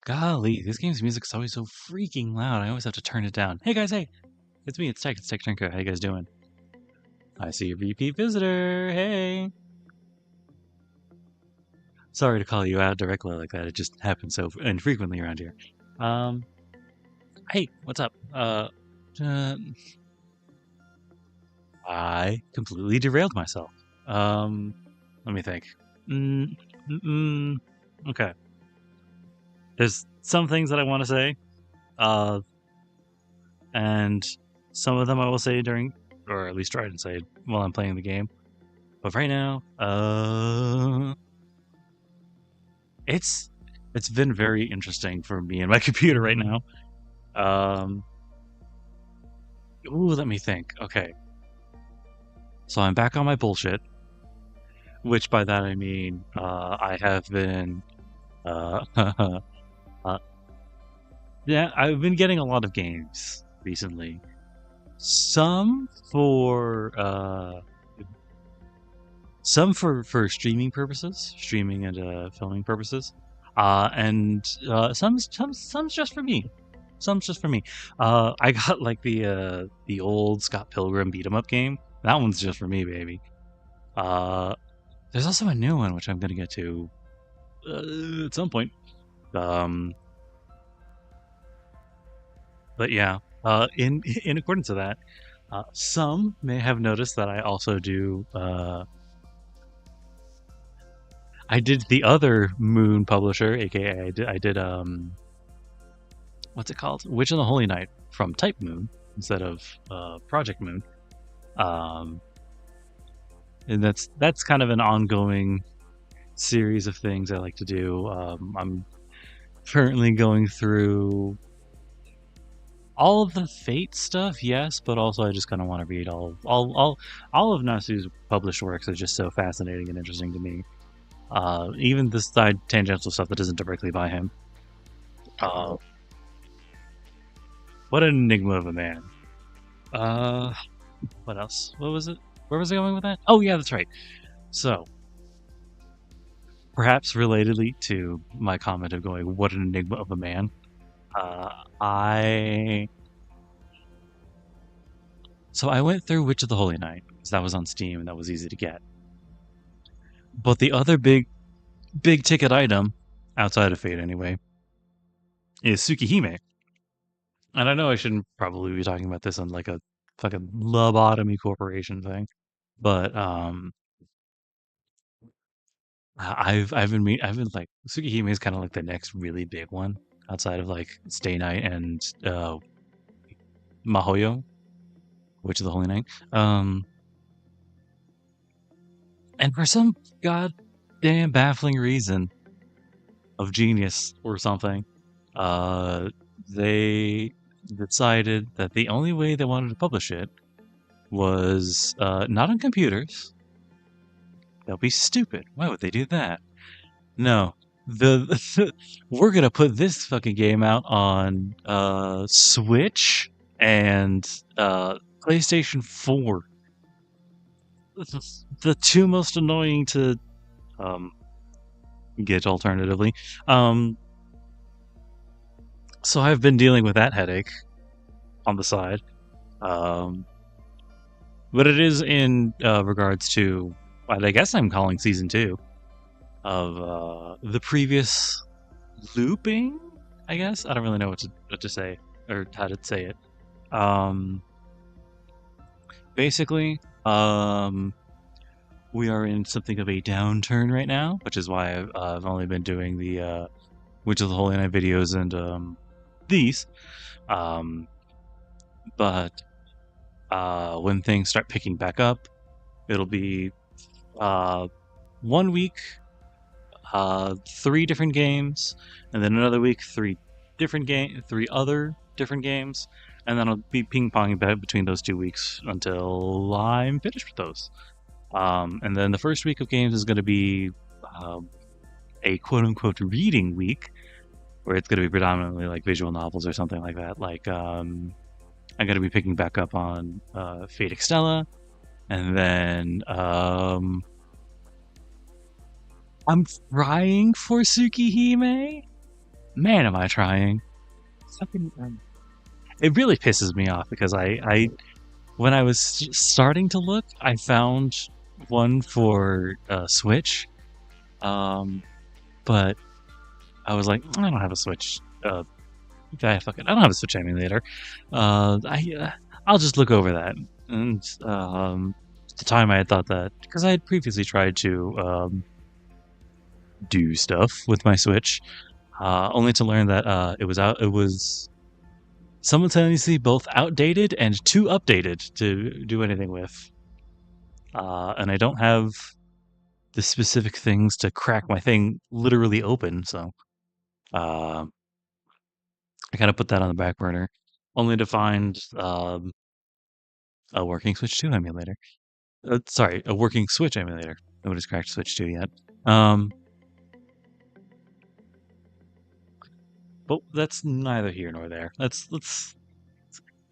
Golly, this game's music's always so freaking loud. I always have to turn it down. Hey guys, hey! It's me, it's Tech Turnco. How you guys doing? I see a repeat visitor. Hey! Sorry to call you out directly like that. It just happens so infrequently around here. Hey, what's up? I completely derailed myself. Let me think. Okay. There's some things that I want to say, and some of them I will say during, or at least try to say while I'm playing the game. But right now, it's been very interesting for me and my computer right now. Let me think. Okay. So I'm back on my bullshit, which by that I mean I have been yeah, I've been getting a lot of games recently. Some for streaming purposes, streaming and filming purposes, and some's just for me. Some's just for me. I got like the old Scott Pilgrim beat 'em up game. That one's just for me, baby. There's also a new one which I'm gonna get to at some point. But yeah, in accordance to that, some may have noticed that I also do. I did the other Moon publisher, aka I did what's it called? Witch of the Holy Night from Type Moon instead of Project Moon. And that's kind of an ongoing series of things I like to do. I'm currently going through all of the Fate stuff, yes, but also I just kind of want to read all of Nasu's published works are just so fascinating and interesting to me. Even the side tangential stuff that isn't directly by him. What an enigma of a man. What else? What was it? Where was I going with that? Oh yeah, that's right. So, perhaps relatedly to my comment of going, what an enigma of a man. I went through Witch of the Holy Night because that was on Steam and that was easy to get. But the other big ticket item, outside of Fate anyway, is Tsukihime. And I know I shouldn't probably be talking about this on like a fucking Lobotomy Corporation thing, but I've been like Tsukihime is kind of like the next really big one outside of like Stay Night and Mahoyo, Witch of the Holy Night. And for some goddamn baffling reason of genius or something, they decided that the only way they wanted to publish it was not on computers. They'll be stupid. Why would they do that? No. We're gonna put this fucking game out on Switch and PlayStation 4. The two most annoying to get alternatively. So I've been dealing with that headache on the side. But it is in regards to what I guess I'm calling season 2 of the previous looping, I guess. I don't really know what to say or how to say it. Basically, we are in something of a downturn right now, which is why I've only been doing the Witch of the Holy Night videos and these. But when things start picking back up, it'll be 1 week, 3 different games, and then another week, 3 other different games, and then I'll be ping-ponging back between those 2 weeks until I'm finished with those. And then the first week of games is going to be a quote-unquote reading week, where it's going to be predominantly like visual novels or something like that. Like, I'm going to be picking back up on Fate Extella, and then I'm trying for Tsukihime, Man, am I trying. It really pisses me off because when I was starting to look, I found one for Switch, but I was like, I don't have a Switch. Fuck it, I don't have a Switch emulator. I'll just look over that. And at the time, I had thought that because I had previously tried to do stuff with my Switch, only to learn that it was out. It was simultaneously both outdated and too updated to do anything with. And I don't have the specific things to crack my thing literally open, so I kind of put that on the back burner, only to find a working Switch 2 emulator. Sorry, a working Switch emulator. Nobody's cracked Switch 2 yet. But that's neither here nor there. Let's.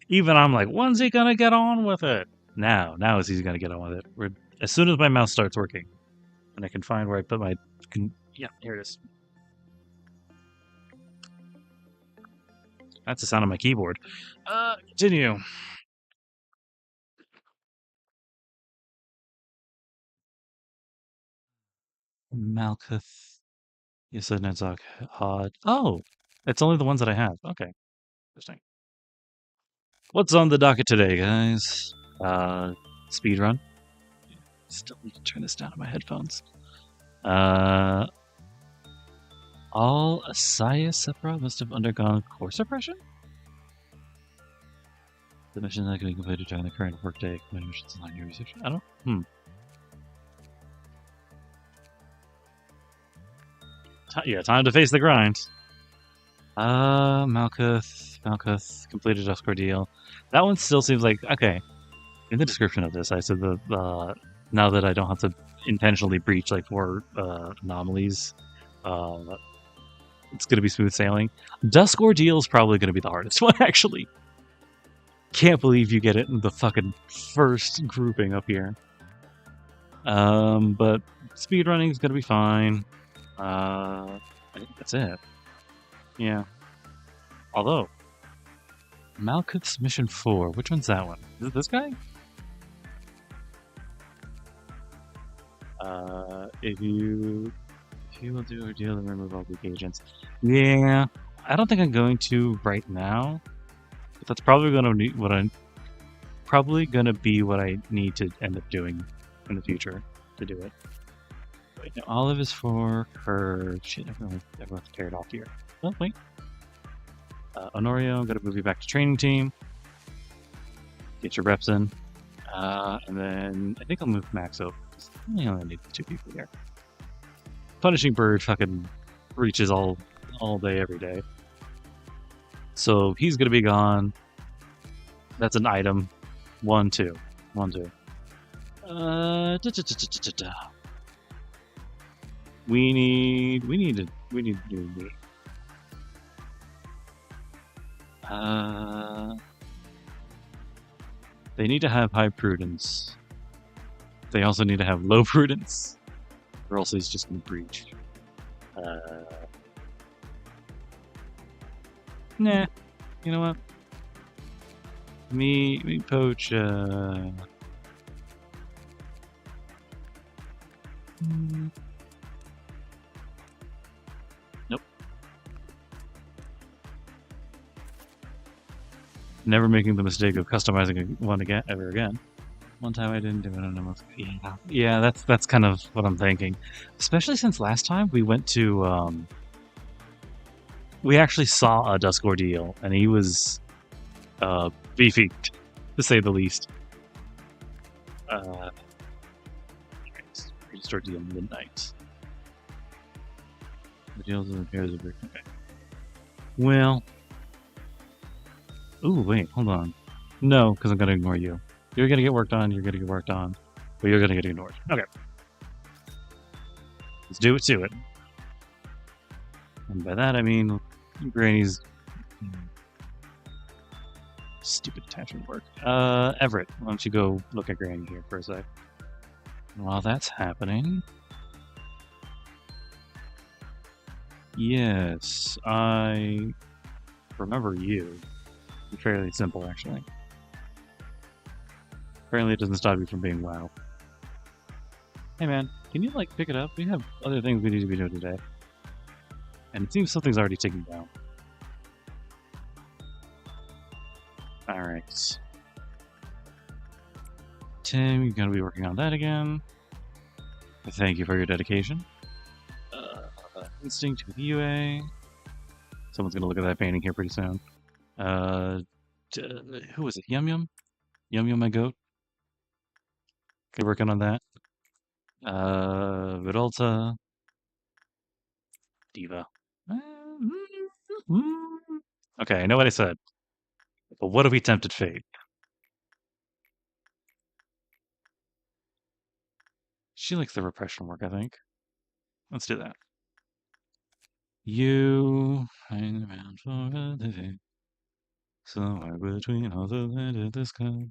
Even I'm like, when's he gonna get on with it? Now is he gonna get on with it? As soon as my mouse starts working, and I can find where I put my. Yeah, here it is. That's the sound of my keyboard. Continue. Malkuth. You said Nedzok Hod. Oh, it's only the ones that I have. Okay, interesting. What's on the docket today, guys? Speed run. Still need to turn this down on my headphones. All Asaya Sepra must have undergone core suppression? The mission that can be completed during the current workday. Missions on your research. I don't. Yeah, time to face the grind. Malkuth completed a score deal. That one still seems like okay. In the description of this, I said the now that I don't have to intentionally breach like 4 anomalies, it's gonna be smooth sailing. Dusk Ordeal is probably gonna be the hardest one, actually. Can't believe you get it in the fucking first grouping up here. But speedrunning is gonna be fine. I think that's it. Yeah. Although, Malkuth's Mission 4, which one's that one? Is it this guy? If you will do ordeal and remove all weak agents. Yeah, I don't think I'm going to right now. But that's probably gonna be what I need to end up doing in the future to do it. Wait, no, Olive is for her. Shit, everyone's carried off here. Oh wait. Honorio, I'm gonna move you back to training team. Get your reps in. And then I think I'll move Max over. I only need 2 people here. Punishing Bird fucking reaches all day, every day. So he's gonna be gone. That's an item. 1, 2. 1, 2. We need to do me. They need to have high prudence. They also need to have low prudence, or else he's just gonna breach. Nah, you know what? Me poach. Nope. Never making the mistake of customizing one again ever again. One time I didn't do it on almost. Yeah, that's kind of what I'm thinking. Especially since last time we went to we actually saw a Dusk Ordeal, and he was beefy, to say the least. Restore deal midnight. The deals and repairs are okay. Well. Ooh, wait, hold on. No, because I'm gonna ignore you. You're gonna get worked on, you're gonna get worked on, but you're gonna get ignored. Okay. Let's do it to it. And by that I mean Granny's stupid attachment work. Everett, why don't you go look at Granny here for a sec? While that's happening, Yes, I remember you. Fairly simple, actually. Apparently it doesn't stop you from being WoW. Hey man, can you like pick it up? We have other things we need to be doing today. And it seems something's already ticking down. Alright. Tim, you're gonna be working on that again. Thank you for your dedication. Instinct with UA. Someone's gonna look at that painting here pretty soon. Who was it? Yum Yum? Yum Yum, my goat? Okay, working on that. Vidalta. Diva. Okay, I know what I said. But what if we tempted fate? She likes the repression work, I think. Let's do that. You hang around for a living. Somewhere between all the land and the sky.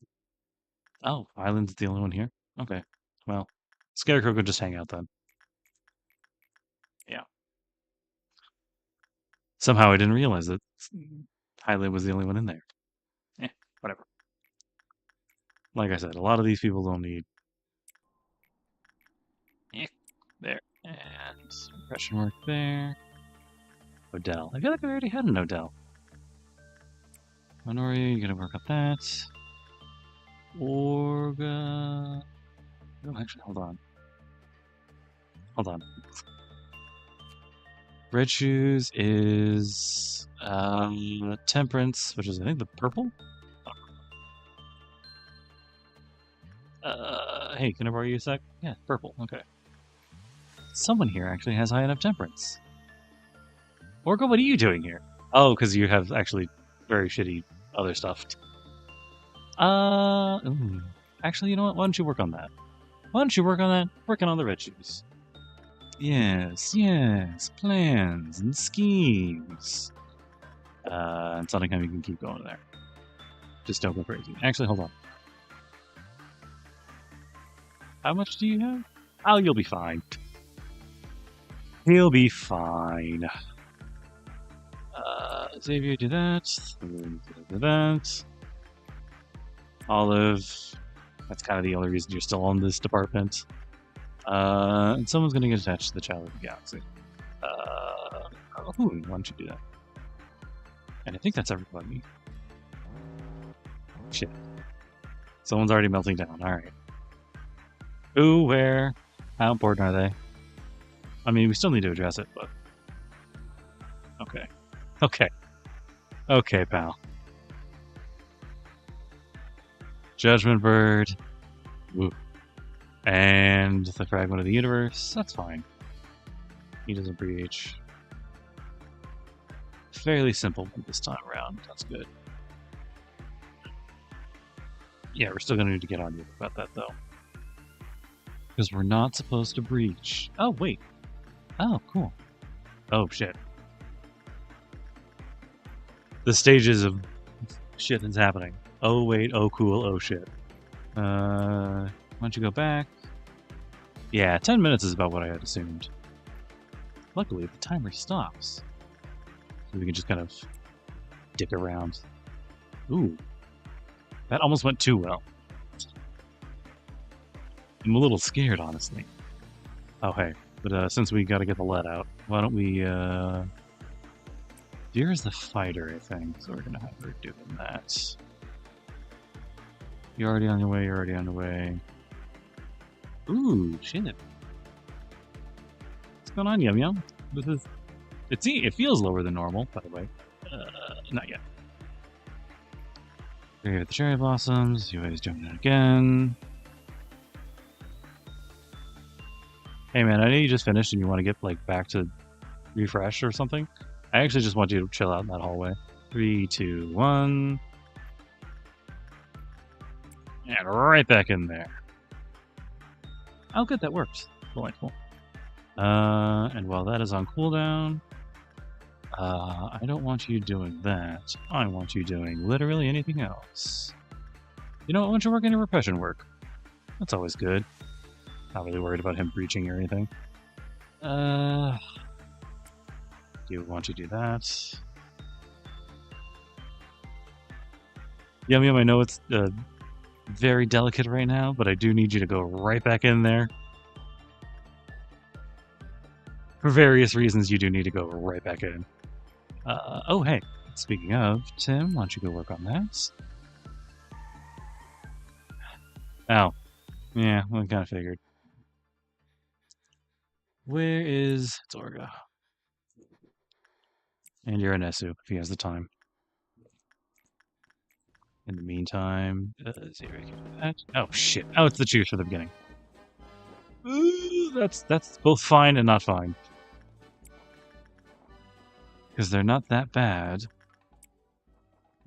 Oh, Island's the only one here? Okay. Well, Scarecrow could just hang out then. Yeah. Somehow I didn't realize that Highland was the only one in there. Whatever. Like I said, a lot of these people don't need. There. And impression work there. Odell. I feel like I already had an Odell. Minoria, you gotta work on that. Orga. Oh, actually, hold on. Hold on. Red Shoes is Temperance, which is I think the purple. Hey, can I borrow you a sec? Yeah, purple. Okay. Someone here actually has high enough Temperance. Orga, what are you doing here? Oh, because you have actually very shitty other stuff. Actually, you know what? Why don't you work on that? Why don't you work on that? Working on the Red Shoes. Yes, yes. Plans and schemes. And something you can keep going there. Just don't go crazy. Actually, hold on. How much do you have? Oh, you'll be fine. He'll be fine. Xavier, do that. Do that. Olive. That's kind of the only reason you're still on this department. And someone's going to get attached to the Child of the Galaxy. Why don't you do that? And I think that's everybody. Shit. Someone's already melting down. Alright. Who, where, how important are they? I mean, we still need to address it, but... Okay. Okay. Okay, pal. Judgment Bird. Woo. And the Fragment of the Universe. That's fine. He doesn't breach. Fairly simple this time around. That's good. Yeah, we're still going to need to get on you about that, though. Because we're not supposed to breach. Oh, wait. Oh, cool. Oh, shit. The stages of shit that's happening. Oh, wait. Oh, cool. Oh, shit. Why don't you go back? Yeah, 10 minutes is about what I had assumed. Luckily, the timer stops. So we can just kind of dick around. Ooh. That almost went too well. I'm a little scared, honestly. Oh, hey. But since we gotta get the lead out, why don't we, Deer's the fighter, I think, so we're gonna have her doing that. You're already on your way, you're already on the way. Ooh, shit. What's going on, Yum Yum? This is... It feels lower than normal, by the way. Not yet. Here are the cherry blossoms. You guys jumping in again. Hey man, I know you just finished and you want to get like back to refresh or something. I actually just want you to chill out in that hallway. 3, 2, 1. And right back in there. Oh good, that works. Delightful. And while that is on cooldown, I don't want you doing that. I want you doing literally anything else. You know what? Why don't you work on your repression work? That's always good. Not really worried about him breaching or anything. Do you want to do that? Yum Yum, I know it's very delicate right now, but I do need you to go right back in there. For various reasons, you do need to go right back in. Oh, hey. Speaking of, Tim, why don't you go work on that? Oh. Yeah, well, I kind of figured. Where is Zorga? And you're an Esu, if he has the time. In the meantime, oh shit! Oh, it's the choose for the beginning. Ooh, that's both fine and not fine, because they're not that bad.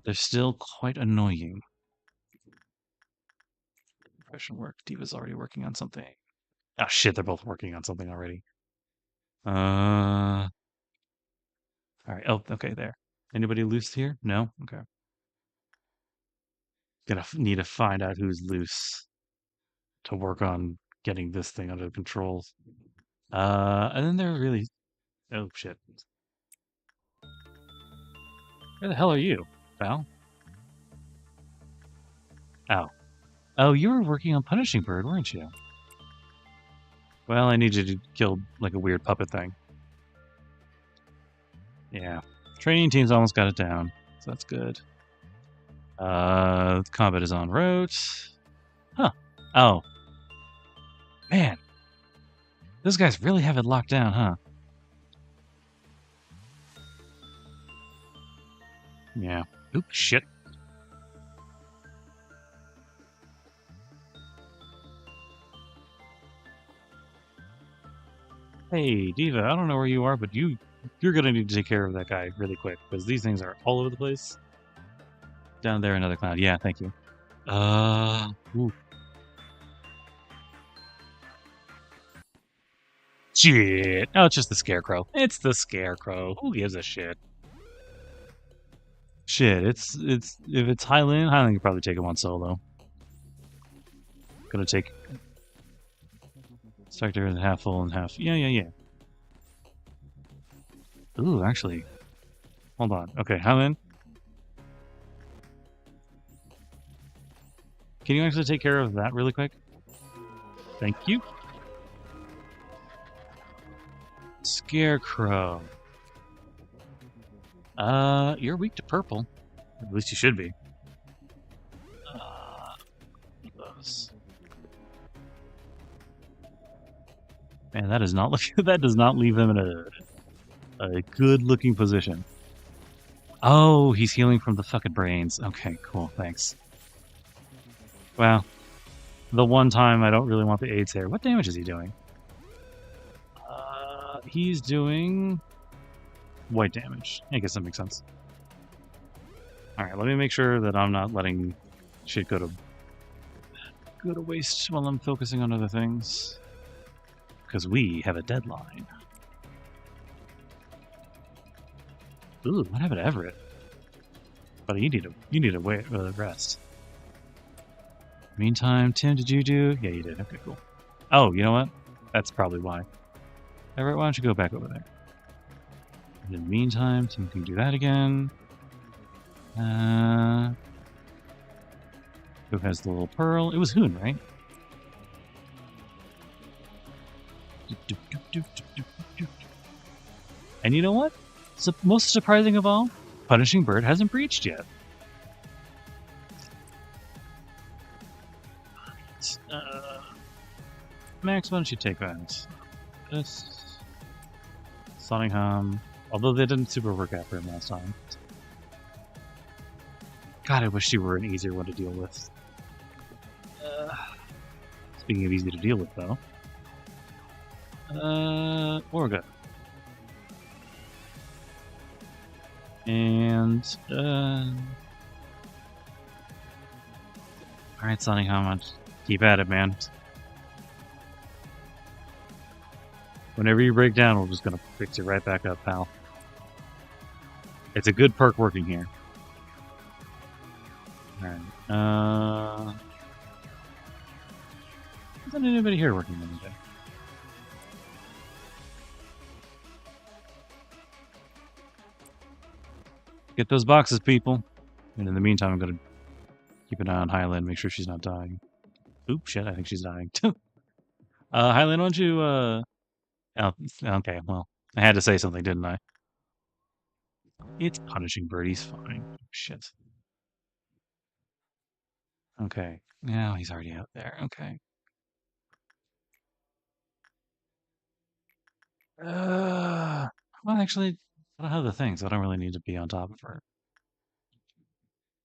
They're still quite annoying. Professional work. Diva's already working on something. Oh shit! They're both working on something already. All right. Oh, okay. There. Anybody loose here? No. Okay. Gonna need to find out who's loose to work on getting this thing under control. And then they're really. Oh shit. Where the hell are you, pal? Oh. Oh, you were working on Punishing Bird, weren't you? Well, I need you to kill, like, a weird puppet thing. Yeah. Training team's almost got it down, so that's good. Combat is en route. Huh. Oh. Man. Those guys really have it locked down, huh? Yeah. Oop, shit. Hey, Diva, I don't know where you are, but you're gonna need to take care of that guy really quick, because these things are all over the place. Down there, another cloud. Yeah, thank you. Ooh. Shit. Oh, it's just the Scarecrow. It's the Scarecrow. Who gives a shit? Shit, it's if it's Highland can probably take him on solo. Gonna take Sector and half full and half. Yeah. Ooh, actually. Hold on. Okay, Highland. Can you actually take care of that really quick? Thank you. Scarecrow. You're weak to purple. At least you should be. Those. Man, that does not look. That does not leave him in a good-looking position. Oh, he's healing from the fucking brains. Okay, cool. Thanks. Well, the one time I don't really want the AIDS here. What damage is he doing? He's doing white damage. I guess that makes sense. Alright, let me make sure that I'm not letting shit go to waste while I'm focusing on other things. Because we have a deadline. Ooh, what happened to Everett? Buddy, you need to wait rest. Meantime, Tim, did you do? Yeah, you did. Okay, cool. Oh, you know what? That's probably why. Everett, why don't you go back over there? And in the meantime, Tim can do that again. Who has the little pearl? It was Hoon, right? And you know what? Most surprising of all, Punishing Bird hasn't breached yet. Max, why don't you take that? This Sonningham, although they didn't super work out for him last time. God, I wish you were an easier one to deal with. Speaking of easy to deal with, though. Orga. And, alright, Sonningham, keep at it, man. Whenever you break down, we're just gonna fix it right back up, pal. It's a good perk working here. Alright, isn't anybody here working on anything? Get those boxes, people. And in the meantime, I'm gonna keep an eye on Highland, make sure she's not dying. Oop, shit, I think she's dying. Highland, why don't you, oh, okay, well, I had to say something, didn't I? It's punishing birdies, fine. Shit. Okay, now he's already out there, okay. Well, actually, I don't have the thing, so I don't really need to be on top of her.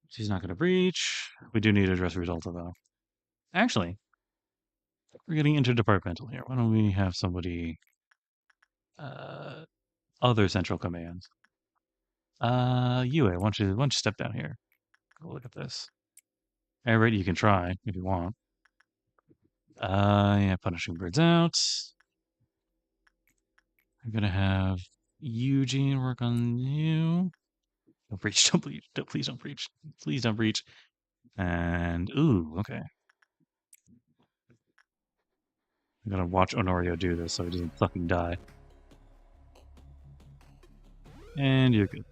She's not gonna breach. We do need to address Resulta, though. Actually, we're getting interdepartmental here. Why don't we have somebody, uh, other central commands? Yue, why don't you step down here? Go look at this. Alright, you can try if you want. Yeah, punishing birds out. I'm gonna have Eugene work on you. Don't breach, don't breach, please don't breach. Please don't breach. And, ooh, okay. I'm gonna watch Honorio do this so he doesn't fucking die. And you're good.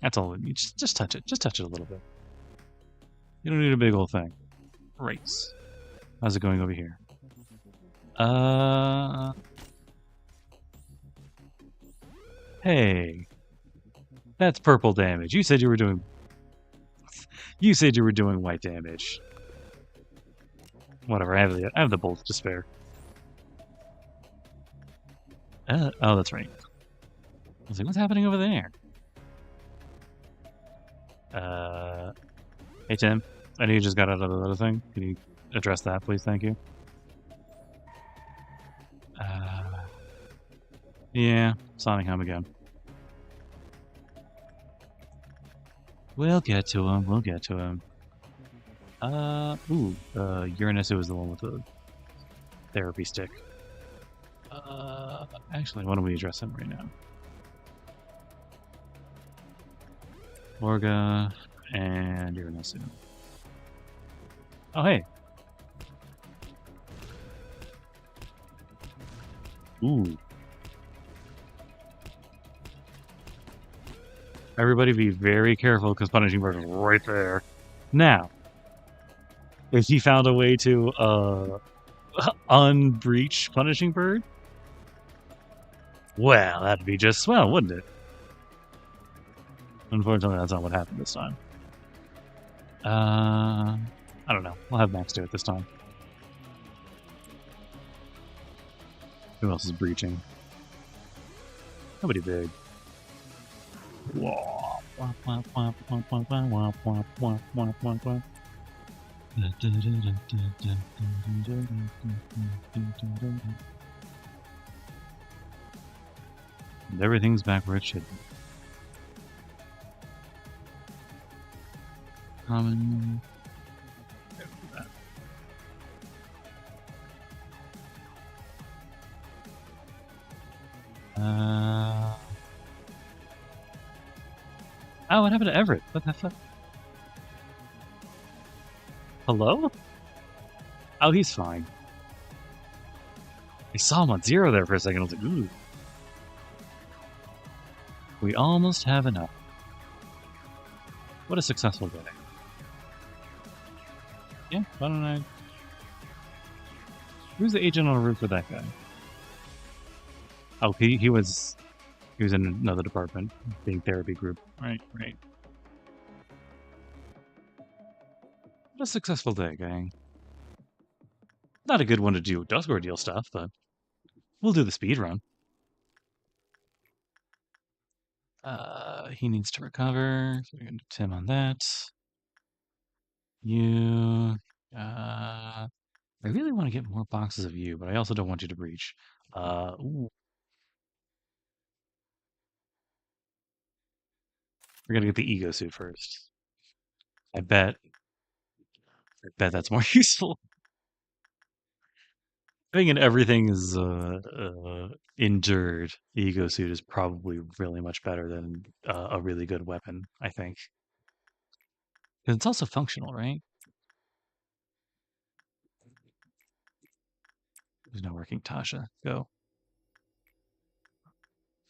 That's all. Just touch it. Just touch it a little bit. You don't need a big old thing. Right. How's it going over here? Hey. That's purple damage. You said you were doing... You said you were doing white damage. Whatever, I have the bolt to spare. Oh, that's right. I was like, what's happening over there? Hey, Tim. I know you just got out of the other thing. Can you address that, please? Thank you. Yeah, signing him again. We'll get to him. We'll get to him. Uranus was the one with the therapy stick. Actually, why don't we address him right now? Morga and Uranus. Oh, hey. Ooh. Everybody be very careful because Punishing Bird is right there. Now, if he found a way to unbreach Punishing Bird, well, that'd be just swell, wouldn't it? Unfortunately, that's not what happened this time. I don't know. We'll have Max do it this time. Who else is breaching? Nobody big. And everything's back where it should be. Common. Oh, what happened to Everett? What the fuck? Hello? Oh, he's fine. I saw him on 0 there for a second. I was like, ooh. We almost have enough. What a successful day. Yeah, why don't I... Who's the agent on the roof for that guy? Oh, he was in another department, being therapy group. Right. What a successful day, gang. Not a good one to do Dusk Ordeal stuff, but we'll do the speed run. He needs to recover, so we're gonna do Tim on that. You, I really want to get more boxes of you, but I also don't want you to breach. Ooh. We're gonna get the ego suit first. I bet that's more useful. Thinking everything is endured, the ego suit is probably really much better than a really good weapon, I think. Because it's also functional, right? There's no working Tasha. Go.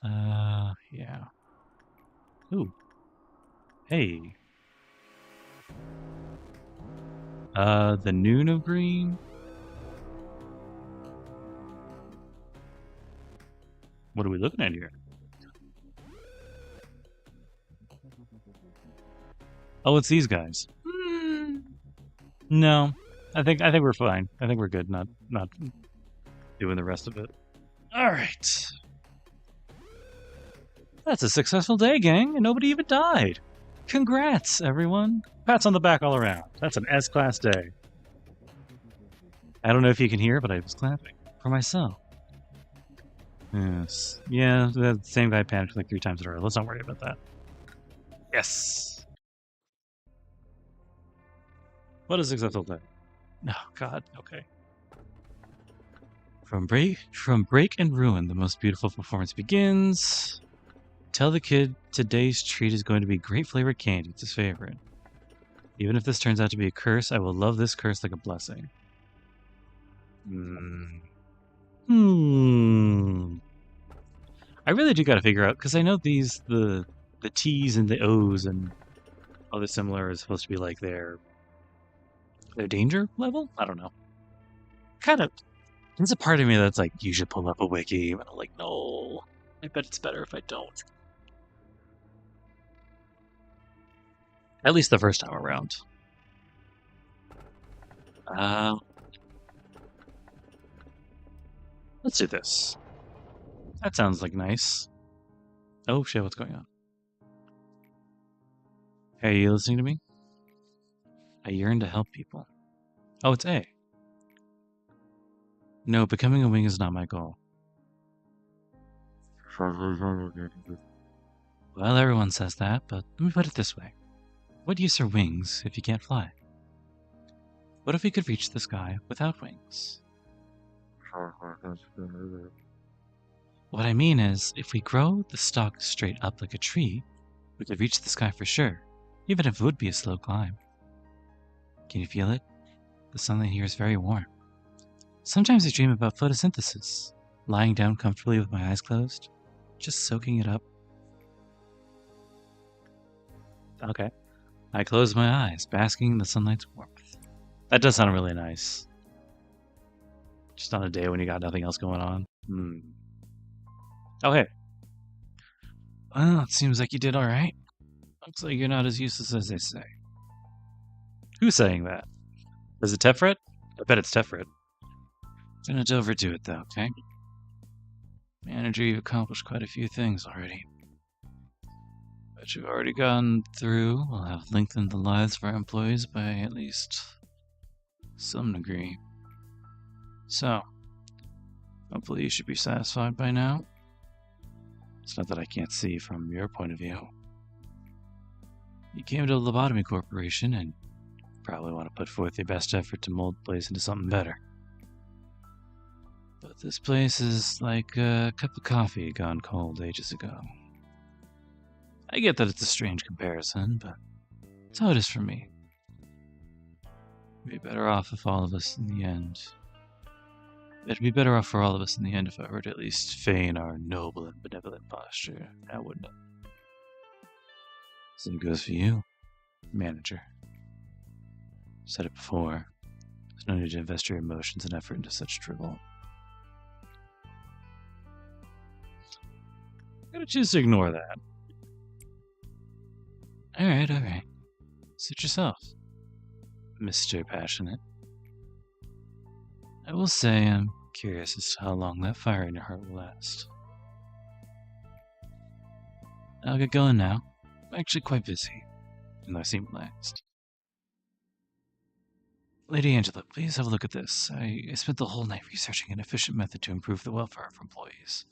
Yeah. Ooh. Hey. The noon of green? What are we looking at here? Oh, it's these guys. No. I think we're fine. I think we're good, not doing the rest of it. Alright. That's a successful day, gang, and nobody even died. Congrats, everyone. Pats on the back all around. That's an S-class day. I don't know if you can hear, but I was clapping. For myself. Yes. Yeah, the same guy panicked like 3 times in a row. Let's not worry about that. Yes. What a successful day. Oh, God. Okay. From break and ruin, the most beautiful performance begins. Tell the kid today's treat is going to be grape flavored candy. It's his favorite. Even if this turns out to be a curse, I will love this curse like a blessing. I really do got to figure out, because I know the T's and the O's and other similar is supposed to be like their danger level. I don't know. Kind of. There's a part of me that's like, you should pull up a wiki, and I'm like, no. I bet it's better if I don't. At least the first time around. Let's do this. That sounds like nice. Oh shit, what's going on? Hey, are you listening to me? I yearn to help people. Oh, it's A. No, becoming a wing is not my goal. Well, everyone says that, but let me put it this way. What use are wings if you can't fly? What if we could reach the sky without wings? What I mean is, if we grow the stalk straight up like a tree, we could reach the sky for sure, even if it would be a slow climb. Can you feel it? The sunlight here is very warm. Sometimes I dream about photosynthesis, lying down comfortably with my eyes closed, just soaking it up. Okay. I close my eyes, basking in the sunlight's warmth. That does sound really nice. Just on a day when you got nothing else going on. Oh, hey. Well, it seems like you did alright. Looks like you're not as useless as they say. Who's saying that? Is it Tefret? I bet it's Tefret. Don't overdo it, though, okay? Manager, you've accomplished quite a few things already. But you've already gone through will have lengthened the lives of our employees by at least some degree. So, hopefully you should be satisfied by now. It's not that I can't see from your point of view. You came to the Lobotomy Corporation and probably want to put forth your best effort to mold the place into something better. But this place is like a cup of coffee gone cold ages ago. I get that it's a strange comparison, but it's how it is for me. It'd be better off if all of us in the end. It'd be better off for all of us in the end if I were to at least feign our noble and benevolent posture, now wouldn't it? Same goes for you, manager. Said it before. There's no need to invest your emotions and effort into such drivel. I'm gonna choose to ignore that. Alright. Suit yourself, Mr. Passionate. I will say I'm curious as to how long that fire in your heart will last. I'll get going now. I'm actually quite busy, and I seem relaxed. Lady Angela, please have a look at this. I spent the whole night researching an efficient method to improve the welfare of employees.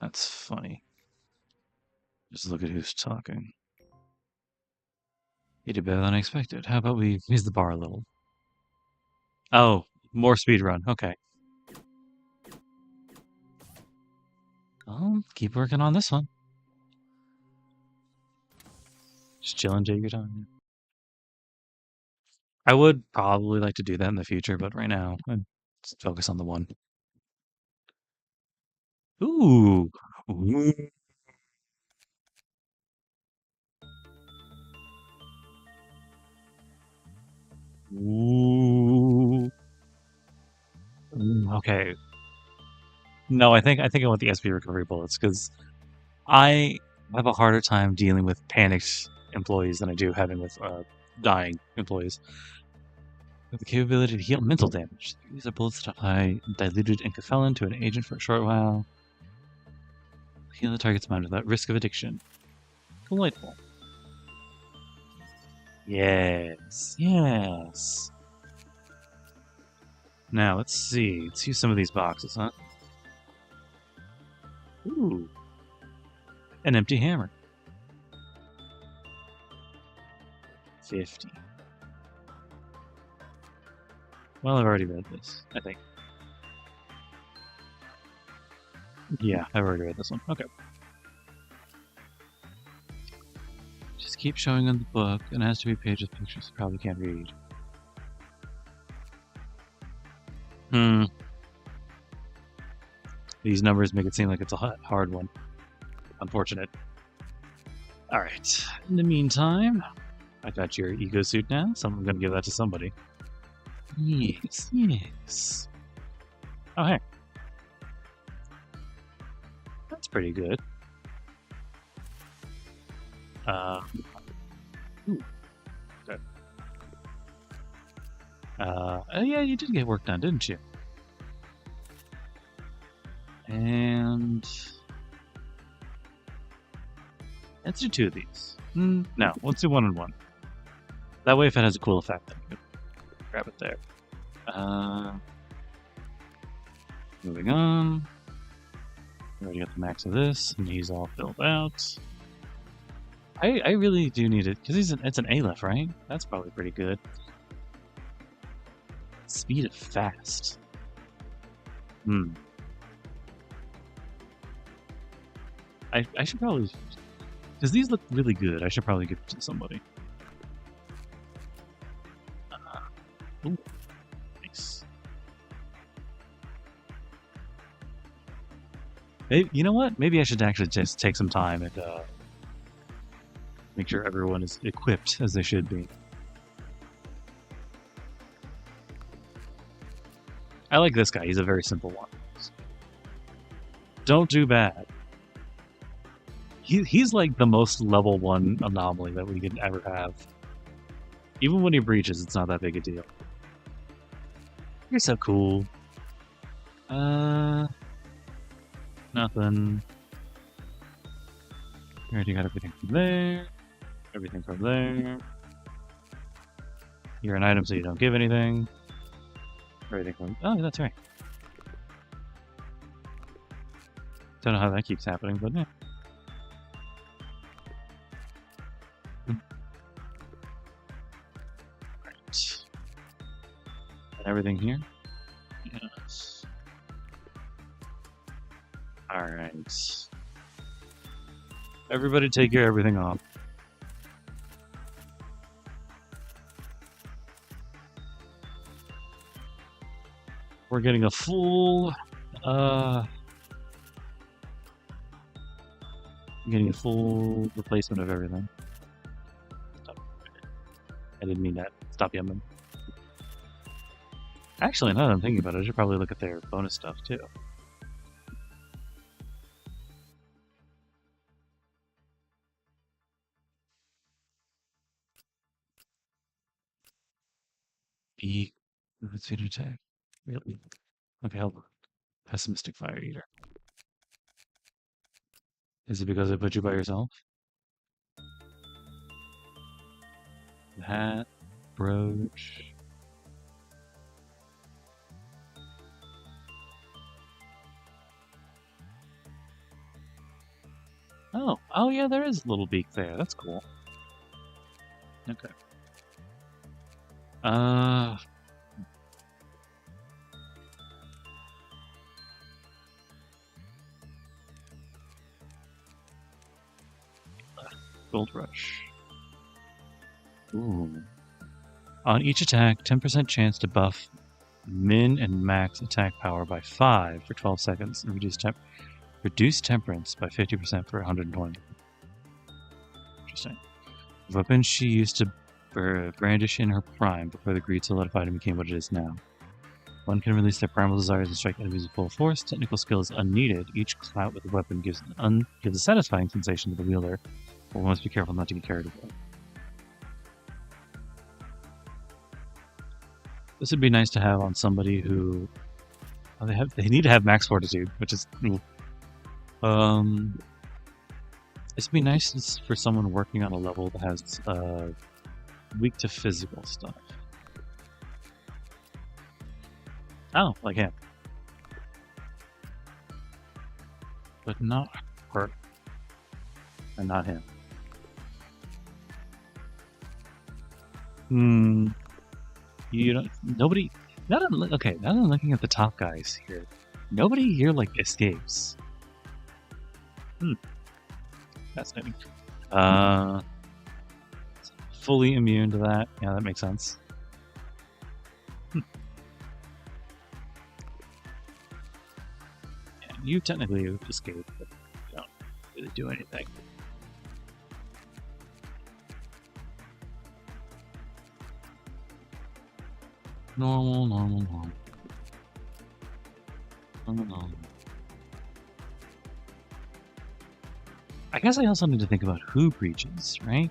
That's funny. Just look at who's talking. You did better than I expected. How about we raise the bar a little? Oh, more speedrun. Okay. I'll keep working on this one. Just chilling, take your time. I would probably like to do that in the future, but right now, I'd just focus on the one. Ooh. Ooh. Okay. No, I think I want the SP recovery bullets because I have a harder time dealing with panicked employees than I do having with dying employees. With the capability to heal mental damage. These are bullets that apply diluted enkephalin to an agent for a short while. Heal the target's mind without risk of addiction. Delightful. Yes, yes. Now, let's see. Let's use some of these boxes, huh? Ooh. An empty hammer. 50. Well, I've already read this, I think. Yeah, I've already read this one. Okay. Just keep showing on the book, and it has to be pages with pictures you probably can't read. These numbers make it seem like it's a hard one. Unfortunate. Alright. In the meantime, I got your ego suit now, so I'm going to give that to somebody. Yes, yes. Oh, hey. That's pretty good. Ooh. Good. Yeah, you did get work done, didn't you? And let's do 2 of these. No, let's do 1 and 1. That way, if it has a cool effect, then you can grab it there. Moving on. We already got the max of this, and he's all filled out. I really do need it, because it's an Aleph, right? That's probably pretty good. Speed of fast. I should probably... Because these look really good, I should probably give it to somebody. Ooh, nice. Maybe, you know what? Maybe I should actually just take some time and make sure everyone is equipped as they should be. I like this guy. He's a very simple one. Don't do bad. He's like the most level 1 anomaly that we could ever have. Even when he breaches, it's not that big a deal. You're so cool. Nothing. You already got everything from there. Everything from there. You're an item, so you don't give anything. Everything from... Oh, that's right. Don't know how that keeps happening, but yeah. Right. Got everything here? Yes. Alright. Everybody take your everything off. We're getting a full, replacement of everything. Stop. I didn't mean that. Stop yumming. Actually, now that I'm thinking about it, I should probably look at their bonus stuff too. Let's see to attack. Really? Okay, hold on. Pessimistic Fire Eater. Is it because I put you by yourself? The hat, brooch. Oh yeah, there is a little beak there. That's cool. Okay. Gold Rush. Ooh. On each attack, 10% chance to buff min and max attack power by 5 for 12 seconds and reduce temperance by 50% for 120. Interesting. The weapon she used to Brandish in her prime before the greed solidified and became what it is now. One can release their primal desires and strike enemies with full force. Technical skill is unneeded. Each clout with a weapon gives a satisfying sensation to the wielder, but one must be careful not to get carried away. This would be nice to have on somebody who they need to have max fortitude, which is this would be nice for someone working on a level that has weak to physical stuff. Oh, like him. But not her. And not him. You know, nobody. Now that I'm looking at the top guys here, nobody here like escapes. Fascinating. Fully immune to that. Yeah, that makes sense. Yeah, you technically escape, but you don't really do anything. Normal. I guess I also need to think about who breaches, right?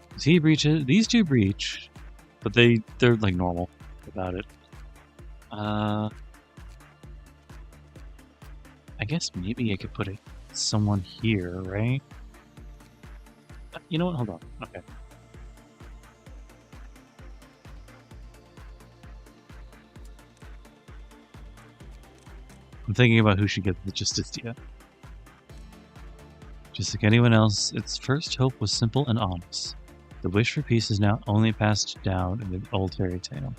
Because he breaches, these two breach, but they're like normal about it. I guess maybe I could put someone here, right? You know what? Hold on. Okay. I'm thinking about who should get the Justicia. Just like anyone else, its first hope was simple and honest. The wish for peace is now only passed down in the old fairy tale.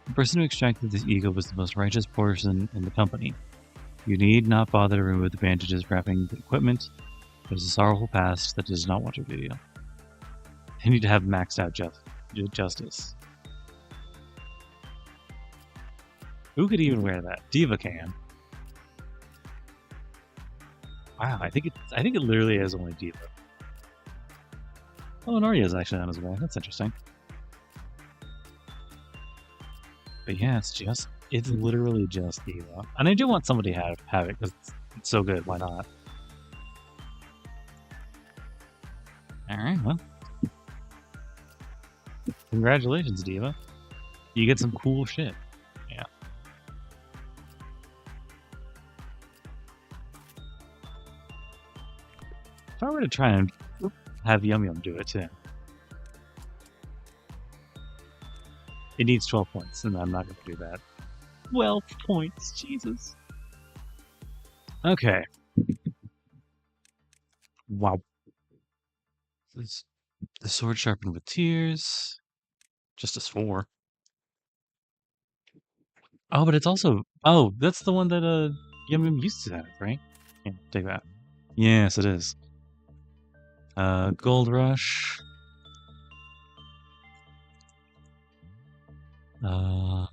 The person who extracted this ego was the most righteous person in the company. You need not bother to remove the bandages wrapping the equipment. It is a sorrowful past that does not want to be you. They need to have maxed out justice. Who could even wear that? Diva can. Wow, I think it literally is only Diva. Oh, and Arya's actually on his way. That's interesting. But yeah, it's literally just Diva. And I do want somebody to have it because it's so good. Why not? Alright, well. Congratulations, Diva. You get some cool shit. Yeah. If I were to try and have Yum Yum do it too. It needs 12 points, and I'm not going to do that. 12 points, Jesus. Okay. Wow. The sword sharpened with tears. Justice 4. Oh, but it's also... Oh, that's the one that Yum Yum used to have, right? Yeah, take that. Yes, it is. Gold Rush. The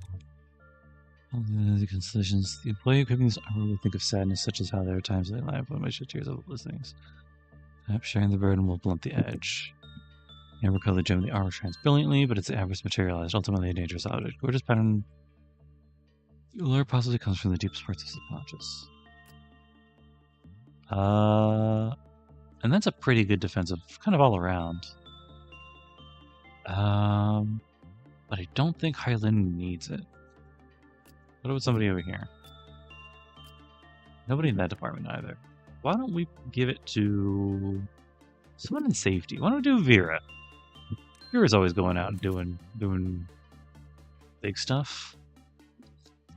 constellations. The employee equipping this armor will think of sadness, such as how there are times in their life when I shed tears over blessings. Perhaps sharing the burden will blunt the edge. Amber colored gem, the armor shines brilliantly, but its amber's materialized, ultimately a dangerous object. Gorgeous pattern. The allure possibly comes from the deepest parts of the subconscious. And that's a pretty good defensive, kind of all around. But I don't think Hylian needs it. What about somebody over here? Nobody in that department either. Why don't we give it to someone in safety? Why don't we do Vera? Vera's always going out and doing big stuff.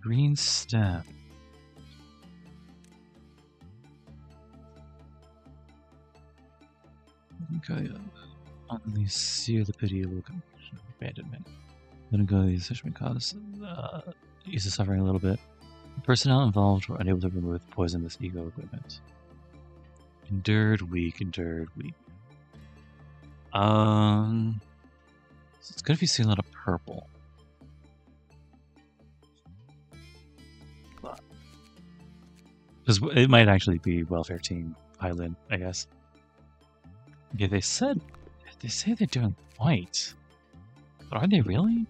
Green stem. Okay. Only sear the pity of abandonment. Letting go of the assessment cause ease the suffering a little bit. The personnel involved were unable to remove the poisonous ego equipment. Endured weak. So it's good if you see a lot of purple. Because it might actually be welfare team Hylian, I guess. Yeah, they said They say they're doing white, but are they really?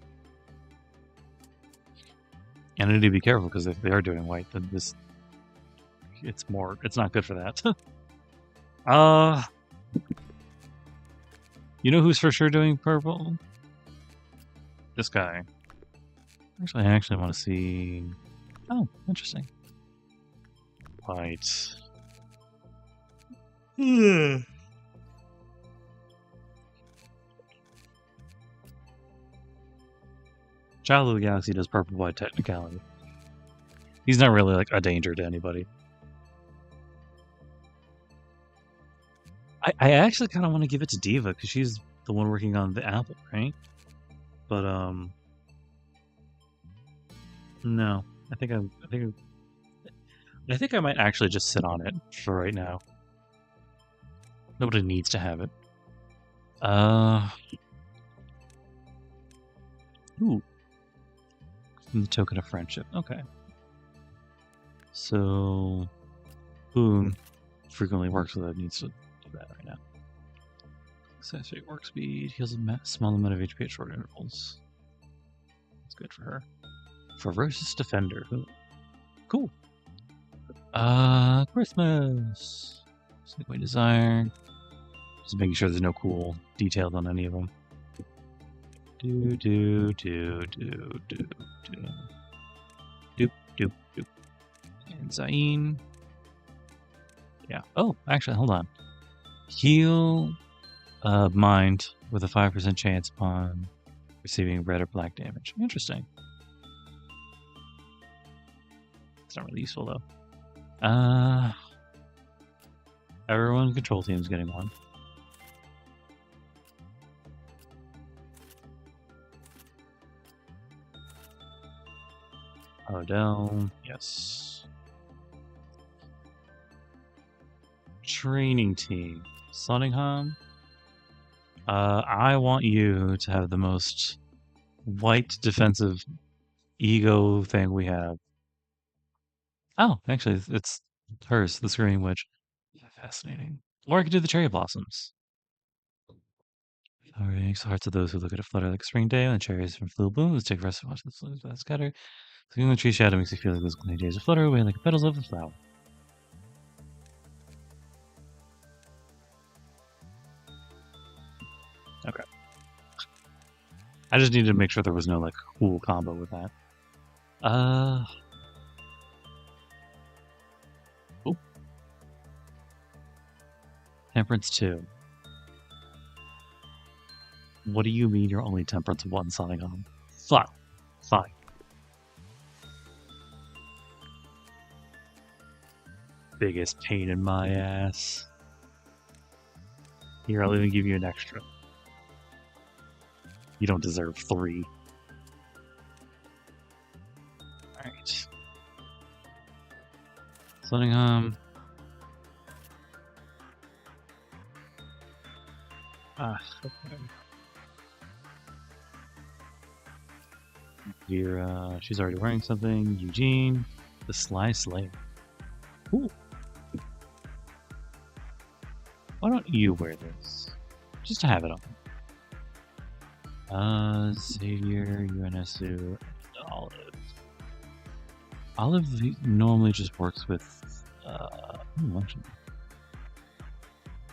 And I need to be careful because if they are doing white, then it's not good for that. You know who's for sure doing purple? This guy. Actually, I actually want to see. Oh, interesting. White. Child of the Galaxy does purple by technicality. He's not really like a danger to anybody. I actually kind of want to give it to Diva because she's the one working on the apple, right? But no, I think I might actually just sit on it for right now. Nobody needs to have it. Ooh. The token of friendship. Okay. So, Boom frequently works with it. Needs to do that right now. Success rate, work speed, heals a small amount of HP at short intervals. That's good for her. Ferocious Defender. Cool. Christmas. Segway Desire. Just making sure there's no cool details on any of them. Doop. And Zayn. Yeah. Oh, actually, hold on. Heal mind with a 5% chance upon receiving red or black damage. Interesting. It's not really useful though. Everyone in control team is getting one. Odell, yes. Training team. Sonningham. I want you to have the most white defensive ego thing we have. Oh, actually, it's hers, the Screaming Witch. Fascinating. Or I could do the Cherry Blossoms. Flowering hearts of those who look at it flutter like a spring day when the cherries from full bloom. Let's take a rest and watch the flames that scatter. Looking in the tree shadow makes you feel like those glowing days flutter away like the petals of a flower. Okay. I just needed to make sure there was no like cool combo with that. Oh. Temperance 2. What do you mean you're only Temperance 1 signing on? Fine. Biggest pain in my ass. Here, I'll even give you an extra. You don't deserve 3. Alright. Sonningham. Okay. She's already wearing something. Eugene, the Sly Slayer. Ooh. Why don't you wear this? Just to have it on. Xavier, UNSU, Olive. Olive normally just works with,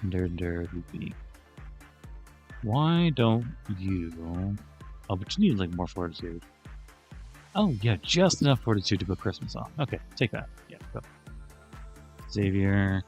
Ruby. Why don't you... Oh, but you need, like, more fortitude. Oh, yeah, just enough fortitude to put Christmas on. Okay, take that. Yeah, go. Xavier.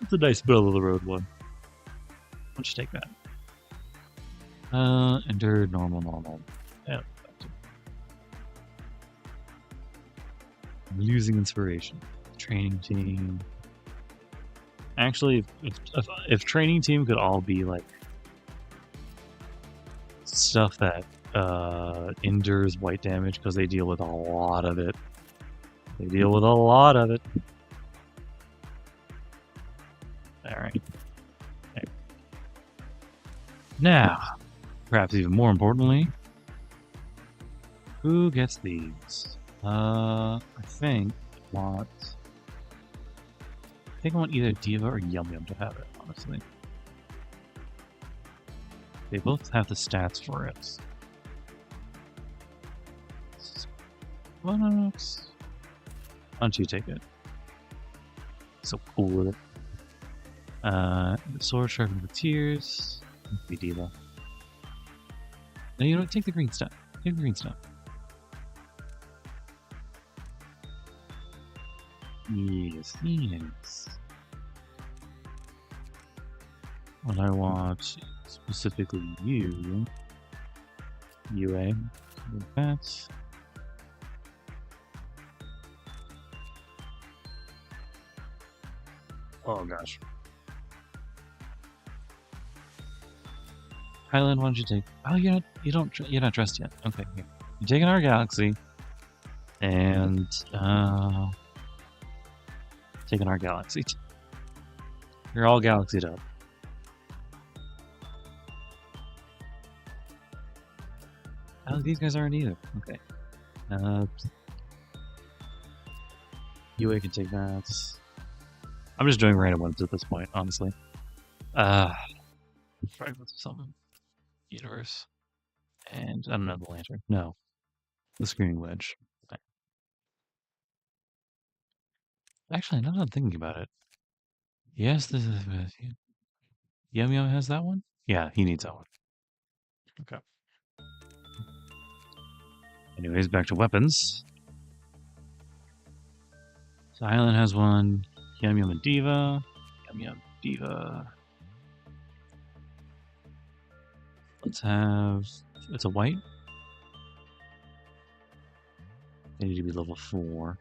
It's a nice middle of the road one. Why don't you take that? Endure, normal. Yeah. I'm losing inspiration. Training team. Actually, if training team could all be like stuff that endures white damage because they deal with a lot of it. Alright. Okay. Now, perhaps even more importantly, who gets these? I think I want either Diva or Yum Yum to have it, honestly. They both have the stats for it. Why don't you take it? So cool with it. The sword sharpened with tears. Be Diva. No, you don't take the green stuff. Take the green stuff. Yes, yes. What I want specifically you, UA, that. Oh gosh. Highland, why don't you take? Oh, you're not dressed yet. Okay, here. You're taking our galaxy, and taking our galaxy. You're all galaxied up. Oh, these guys aren't either. Okay. UA can take that. I'm just doing random ones at this point, honestly. Fragments of some universe. And I don't know, the lantern. No. The screaming wedge. Okay. Actually, now that I'm thinking about it. Yes, this is Yum Yum has that one? Yeah, he needs that one. Okay. Anyways, back to weapons. So Island has one. Yum Yum and Diva. Yum Yum, Diva. Let's have... It's a white. They need to be level 4.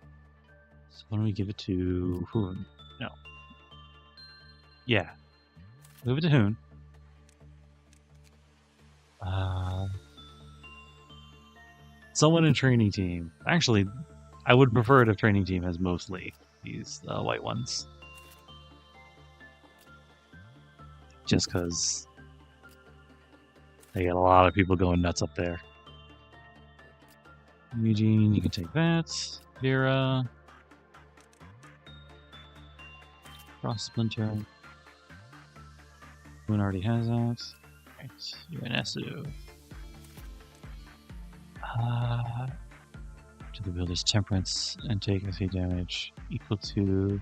So why don't we give it to... Hoon? No. Yeah. Move it to Hoon. Someone in training team. Actually, I would prefer it if training team has mostly these white ones. Just because they get a lot of people going nuts up there. Eugene, you can take that. Vera. Cross Splinter. One already has that. Right, you're an Esu. To the wielder's temperance and take AC damage equal to...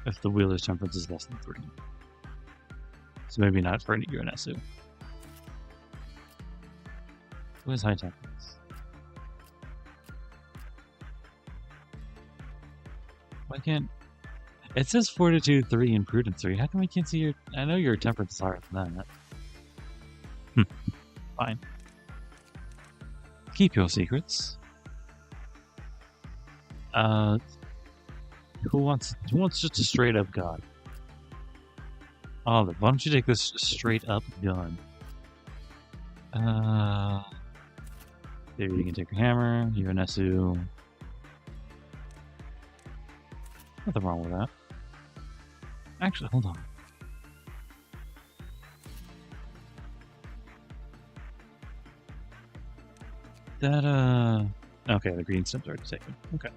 If the wielder's temperance is less than 3. So maybe not for your Esu. Who has high temperance? Why can't... It says Fortitude 3 and Prudence 3. How come I can't see your... I know your temperance is higher than that. Fine. Keep your secrets. Who wants just a straight up god? Olive, why don't you take this straight up gun? There you can take your hammer, you're an Esu. Nothing wrong with that. Actually, hold on. That, okay, the green steps are taken. Okay.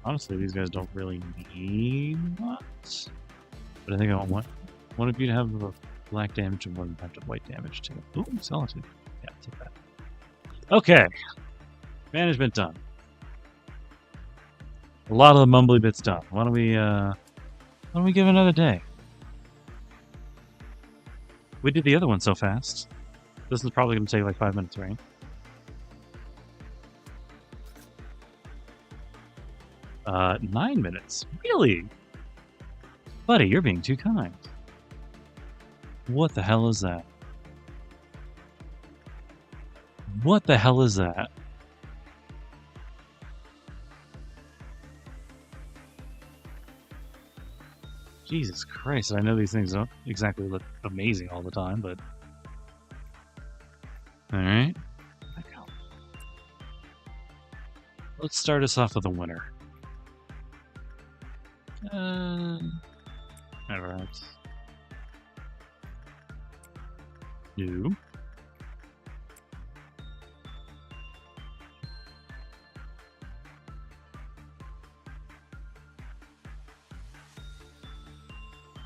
Honestly, these guys don't really need much. But I think I want one of you to have the black damage and one of you have the white damage too. Ooh, solitude. Yeah, take that. Okay. Management done. A lot of the mumbly bits done. Why don't we give another day? We did the other one so fast. This is probably going to take like 5 minutes, right? Uh, 9 minutes? Really? Buddy, you're being too kind. What the hell is that? What the hell is that? Jesus Christ, I know these things don't exactly look amazing all the time, but... Alright. Let's start us off with a winner.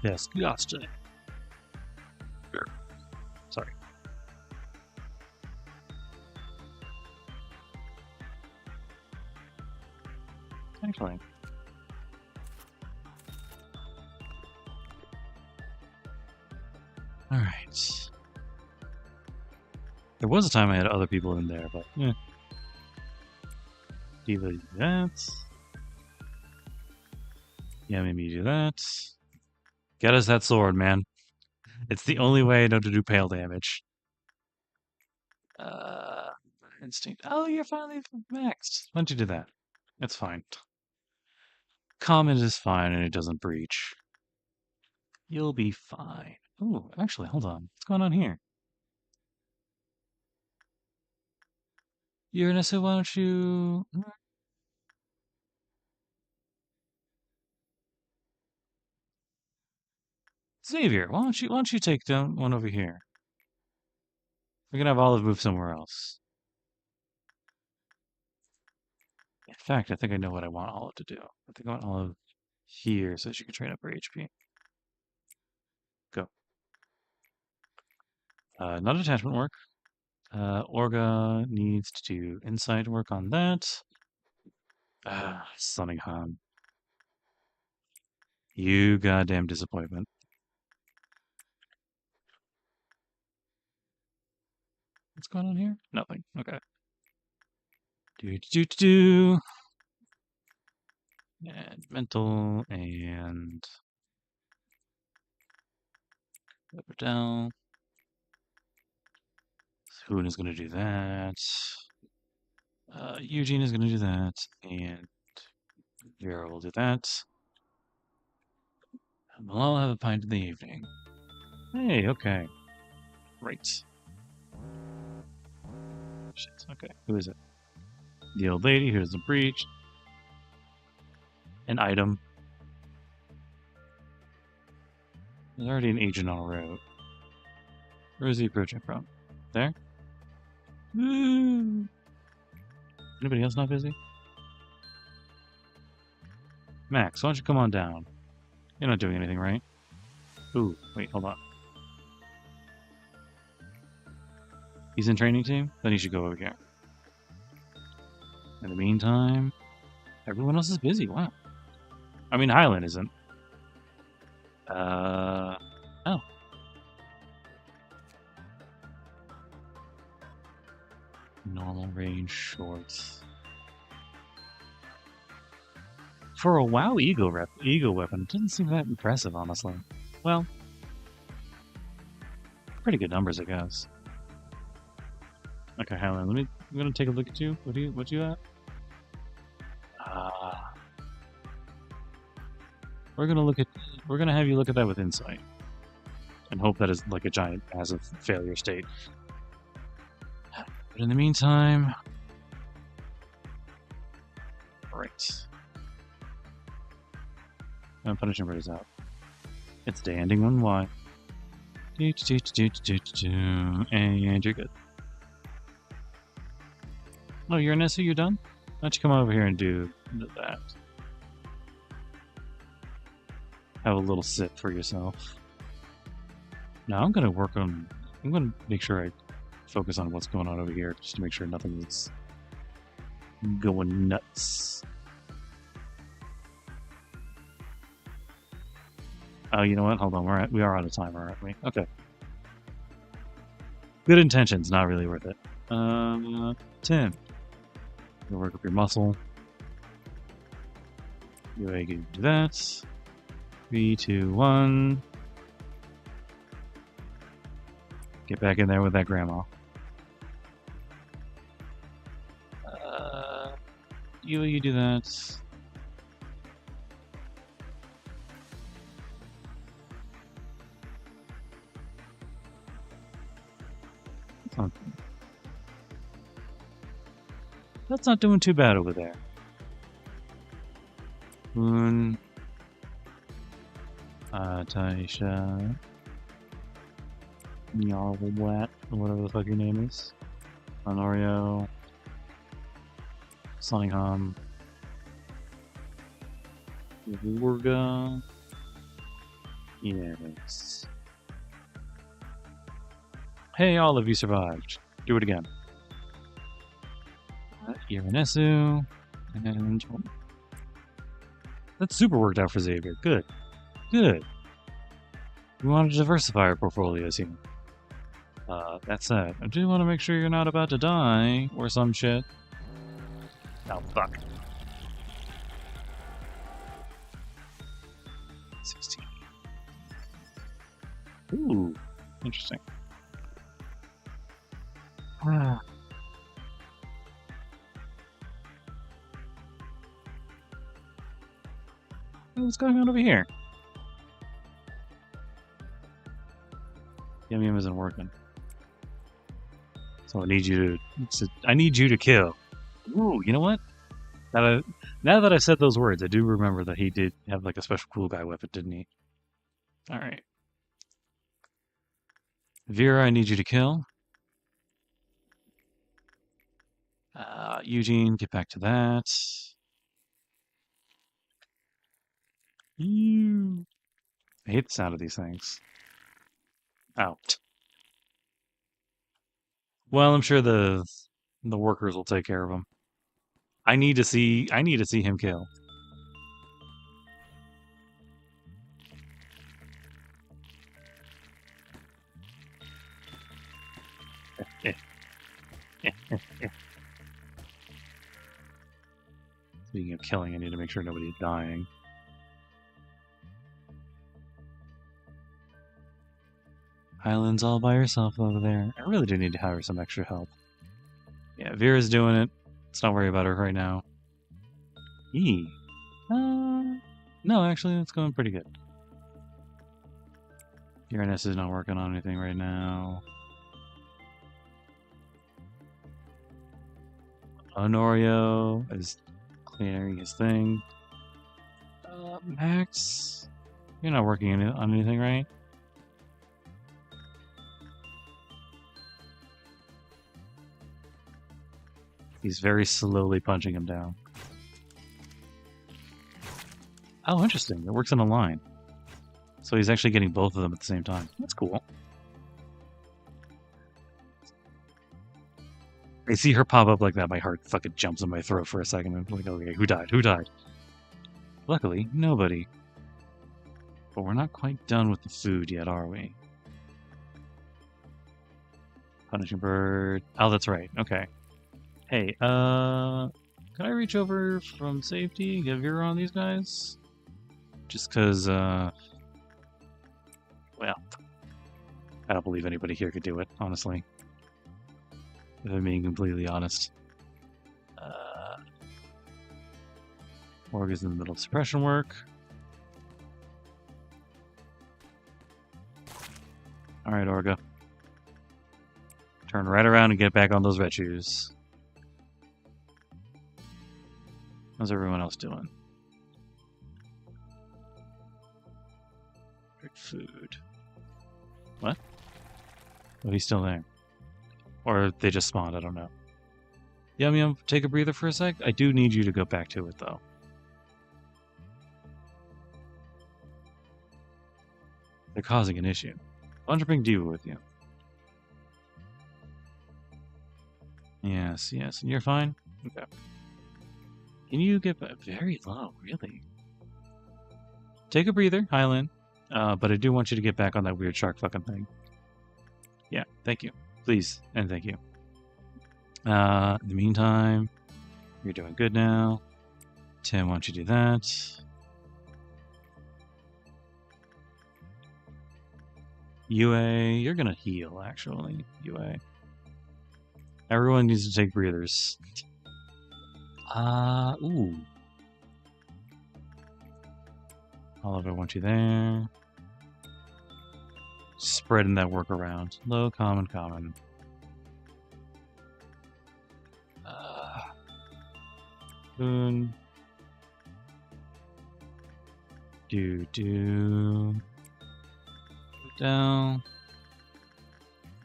Yes, gotcha. Sorry. Actually. Alright. There was a time I had other people in there, but yeah. Diva, do that. Yeah, maybe you do that. Get us that sword, man. It's the only way I know to do pale damage. Instinct. Oh, you're finally maxed. Why don't you do that? It's fine. Common is fine and it doesn't breach. You'll be fine. Oh, actually, hold on. What's going on here? Uranus, why don't you... Xavier, why don't you take down one over here? We're gonna have Olive move somewhere else. In fact, I think I know what I want Olive to do. I think I want Olive here so she can train up her HP. Go. Not attachment work. Orga needs to do insight work on that. Sunningham. You goddamn disappointment. What's going on here? Nothing. Okay. Do. And mental and down. Hoon is going to do that. Eugene is going to do that. And Vera will do that. And we'll all have a pint in the evening. Hey, okay. Right. Shit, okay. Who is it? The old lady who doesn't breach. An item. There's already an agent on a route. Where is he approaching from? There? Woo! Anybody else not busy? Max, why don't you come on down? You're not doing anything, right? Ooh, wait, hold on. He's in training team? Then he should go over here. In the meantime, everyone else is busy. Wow. I mean, Highland isn't. Oh. Normal range shorts. For a WoW ego weapon, it doesn't seem that impressive, honestly. Well, pretty good numbers, I guess. Okay, Highland, I'm gonna take a look at you. What you at? We're gonna have you look at that with insight. And hope that is like a giant passive failure state. But in the meantime... Right. Punishing bird is out. It's day ending 1Y. And you're good. Oh, you're Nessa, you done? Why don't you come over here and do that? Have a little sip for yourself. Now I'm gonna make sure I focus on what's going on over here, just to make sure nothing is going nuts. Oh, you know what? Hold on, we are out of timer, aren't we? Okay. Good intentions, not really worth it. 10. You'll work up your muscle. You can do that. 3, 2, 1. Get back in there with that grandma. You do that. That's not doing too bad over there. Moon. Taisha. Nyarwat, or whatever the fuck your name is. Honorio. Sunningham. Wurga. Yes. Hey, all of you survived. Do it again. Iranesu. And... oh. That super worked out for Xavier. Good. Good. We want to diversify our portfolios here. That said, I do want to make sure you're not about to die or some shit. Oh, fuck. 16. Ooh, interesting. What's going on over here? Yum Yum isn't working. So I need you to kill. Ooh, you know what? Now that I said those words, I do remember that he did have like a special cool guy weapon, didn't he? Alright. Vera, I need you to kill. Eugene, get back to that. I hate the sound of these things. Out. Well, I'm sure the workers will take care of him. I need to see him kill. Speaking of killing, I need to make sure nobody's dying. Highland's all by herself over there. I really do need to hire some extra help. Yeah, Vera's doing it. Let's not worry about her right now. No, actually, it's going pretty good. Uranus is not working on anything right now. Honorio is clearing his thing. Max, you're not working on anything, right? He's very slowly punching him down. Oh, interesting. It works in a line. So he's actually getting both of them at the same time. That's cool. I see her pop up like that, my heart fucking jumps in my throat for a second. I'm like, okay, who died? Who died? Luckily, nobody. But we're not quite done with the food yet, are we? Punishing bird. Oh, that's right. Okay. Hey, can I reach over from safety and get Vera on these guys? Just because, well, I don't believe anybody here could do it, honestly. If I'm being completely honest. Orga's in the middle of suppression work. Alright, Orga. Turn right around and get back on those red shoes. How's everyone else doing? Food. What? Oh, he's still there. Or they just spawned, I don't know. Yum Yum, take a breather for a sec. I do need you to go back to it, though. They're causing an issue. Why don't you bring Diva with you? Yes, yes. And you're fine? Okay. Can you get very low, really? Take a breather, Highland. But I do want you to get back on that weird shark fucking thing. Yeah, thank you. Please, and thank you. In the meantime, you're doing good now. Tim, why don't you do that? UA, you're gonna heal, actually. UA. Everyone needs to take breathers. Ooh. Oliver, I want you there. Spreading that work around. Low, common, common. Boon. Do. Down.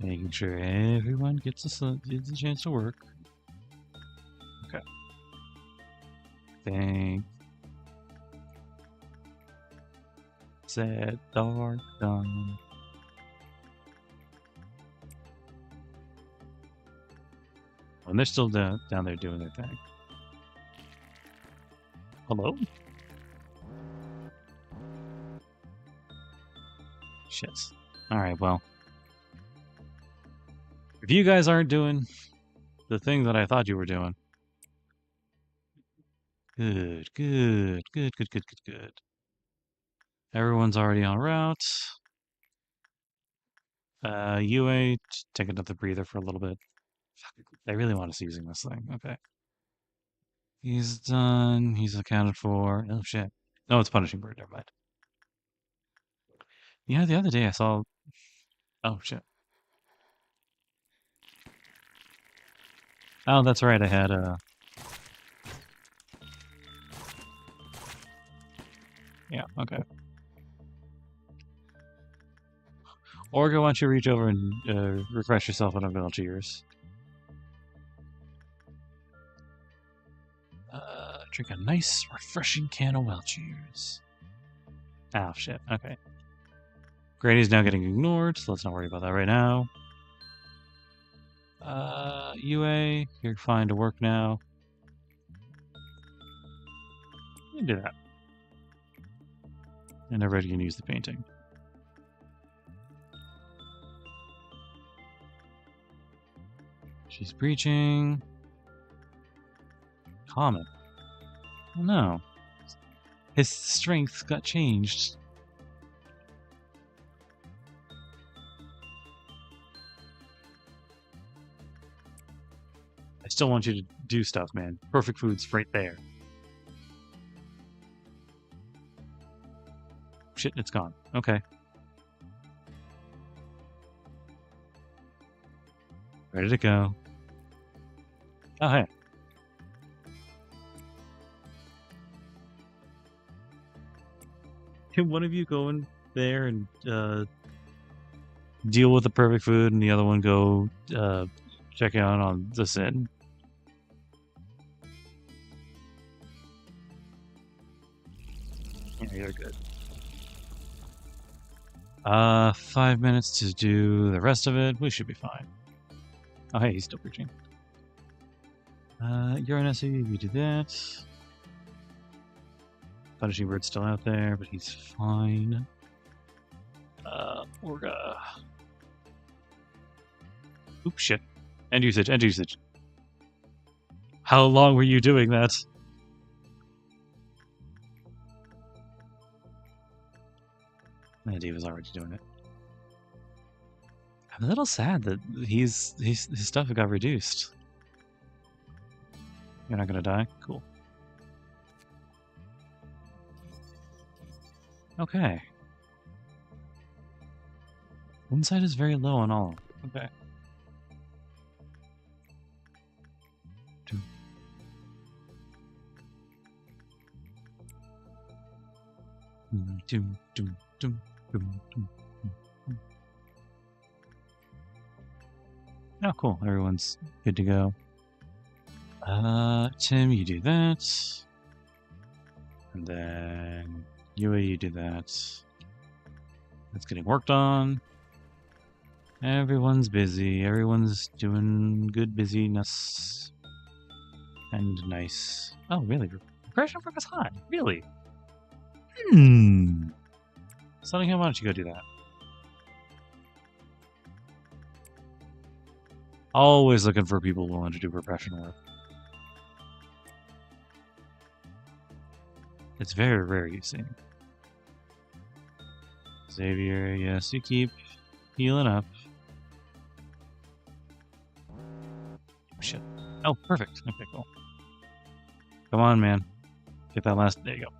Making sure everyone gets a chance to work. Okay. Thank. Said dark dawn. And they're still down there doing their thing. Hello? Shit. Alright, well. If you guys aren't doing the thing that I thought you were doing. Good. Everyone's already en route. UA, take another breather for a little bit. Fuck, I really want us using this thing. Okay. He's done. He's accounted for. Oh, shit. No, it's Punishing Bird. Never mind. Yeah, the other day I saw... Oh, shit. Oh, that's right. I had Yeah, okay. Orga, why don't you reach over and refresh yourself on a cheers? Drink a nice, refreshing can of Welchers. Oh, shit. Okay. Grady's now getting ignored, so let's not worry about that right now. UA, you're fine to work now. You can do that. And everybody can use the painting. She's breaching. Common. Oh no. His strength got changed. I still want you to do stuff, man. Perfect food's right there. Shit, it's gone. Okay. Ready to go. Oh, hey. Can one of you go in there and deal with the perfect food and the other one go check out on the sin? Yeah, you're good. 5 minutes to do the rest of it. We should be fine. Oh, hey, he's still preaching. You're an SE, we do that. Punishing Bird's still out there, but he's fine. Orga. Oops, shit. End usage. How long were you doing that? Andy was already doing it. I'm a little sad that his stuff got reduced. You're not gonna die? Cool. Okay. One side is very low on all. Okay. Oh, cool. Everyone's good to go. Tim, you do that. And then Yui, you do that. That's getting worked on. Everyone's busy. Everyone's doing good busyness. And nice. Oh, really? Repression work is hot. Really? Sunningham, why don't you go do that? Always looking for people willing to do repression work. It's very rare you see. Xavier, yes, you keep healing up. Shit. Oh, perfect. Okay, cool. Come on, man. Get that last... There you go.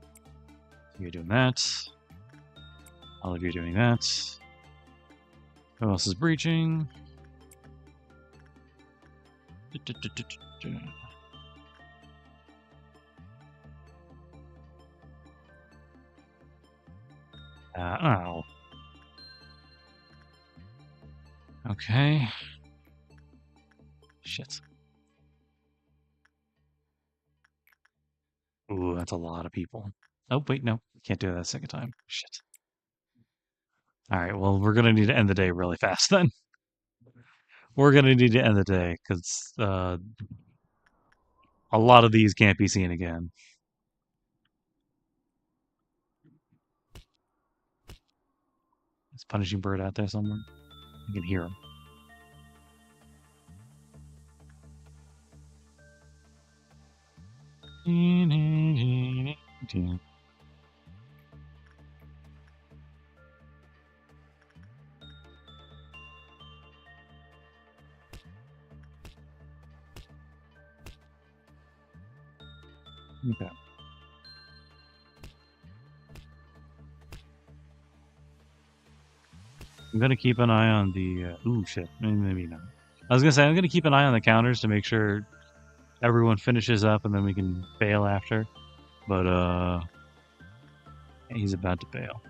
You're doing that. All of you are doing that. Who else is breaching? Oh. Okay. Shit. Ooh, that's a lot of people. Oh, wait, no. Can't do that a second time. Shit. Alright, well, we're gonna need to end the day really fast then. We're gonna need to end the day, because a lot of these can't be seen again. Is Punishing Bird out there somewhere? You can hear him. Okay. I'm gonna keep an eye on the. Ooh, shit. Maybe not. I was gonna say I'm gonna keep an eye on the counters to make sure everyone finishes up, and then we can bail after. But he's about to bail.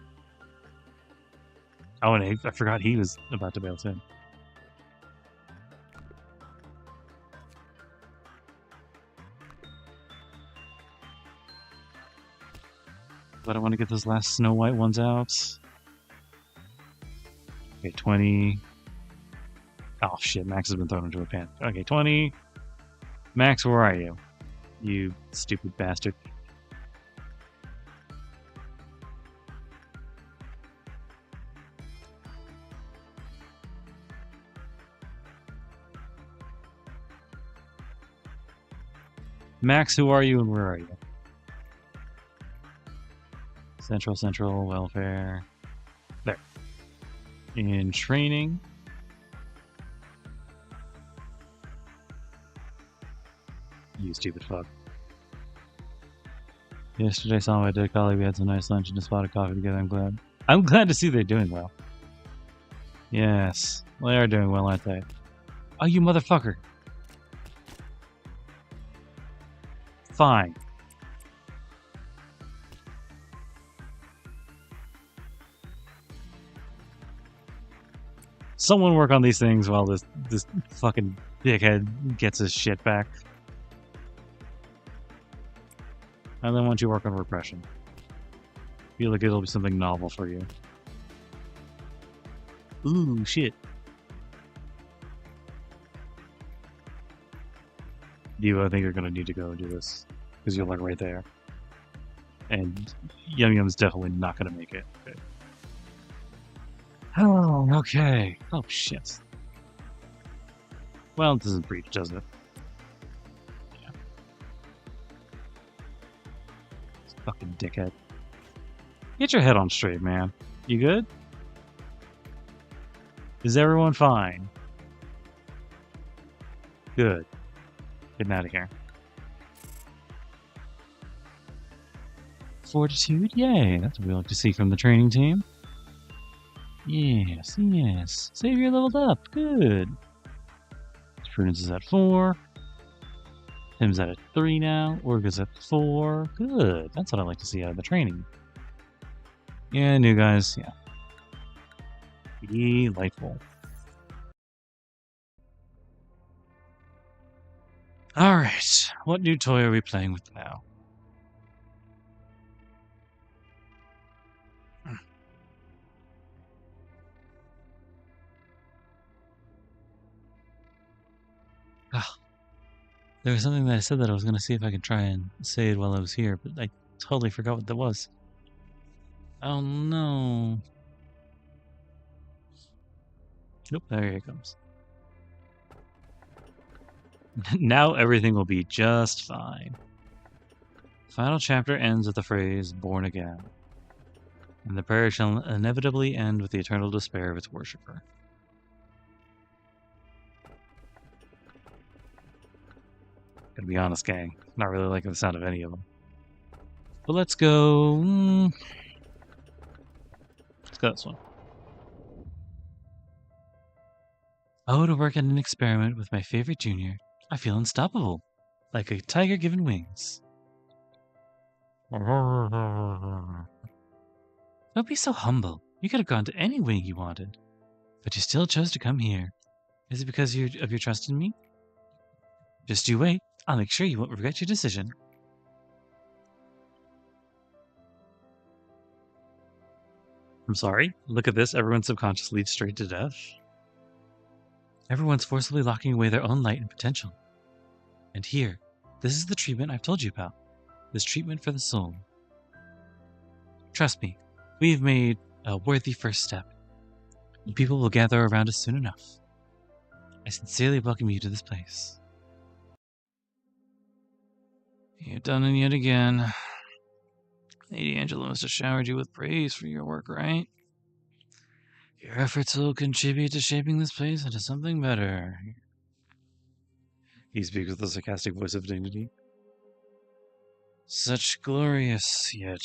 Oh, and I forgot he was about to bail too. But I want to get those last Snow White ones out. Okay, 20. Oh shit, Max has been thrown into a pen. Okay, 20. Max, where are you? You stupid bastard. Max, who are you and where are you? Central, welfare. There. In training. You stupid fuck. Yesterday I saw my dead colleague. We had some nice lunch and a spot of coffee together. I'm glad to see they're doing well. Yes. They are doing well, aren't they? Oh, you motherfucker. Fine. Someone work on these things while this fucking dickhead gets his shit back. And then once you work on repression, feel like it'll be something novel for you. Ooh, shit. You, I think you're gonna need to go do this because you're like right there, and Yum Yum's definitely not gonna make it. Okay. Oh, okay. Oh shit. Well, it doesn't breach, does it? Yeah. Fucking dickhead. Get your head on straight, man. You good? Is everyone fine? Good. Getting out of here. Fortitude? Yay, that's what we like to see from the training team. Yes, yes. Xavier leveled up. Good. Prudence is at 4. Tim's at 3 now. Orga's at 4. Good. That's what I like to see out of the training. Yeah, new guys. Yeah. Delightful. Alright. What new toy are we playing with now? There was something that I said that I was going to see if I could try and say it while I was here, but I totally forgot what that was. Oh no. Nope, there it comes. Now everything will be just fine. Final chapter ends with the phrase, born again. And the prayer shall inevitably end with the eternal despair of its worshipper. Gotta be honest, gang. Not really liking the sound of any of them. But let's go... Let's go this one. Oh, to work at an experiment with my favorite junior. I feel unstoppable. Like a tiger given wings. Don't be so humble. You could have gone to any wing you wanted. But you still chose to come here. Is it because of your trust in me? Just you wait. I'll make sure you won't regret your decision. I'm sorry. Look at this. Everyone's subconscious leads straight to death. Everyone's forcibly locking away their own light and potential. And here, this is the treatment I've told you about. This treatment for the soul. Trust me, we've made a worthy first step. People will gather around us soon enough. I sincerely welcome you to this place. You've done it yet again. Lady Angela must have showered you with praise for your work, right? Your efforts will contribute to shaping this place into something better. He speaks with a sarcastic voice of dignity. Such glorious, yet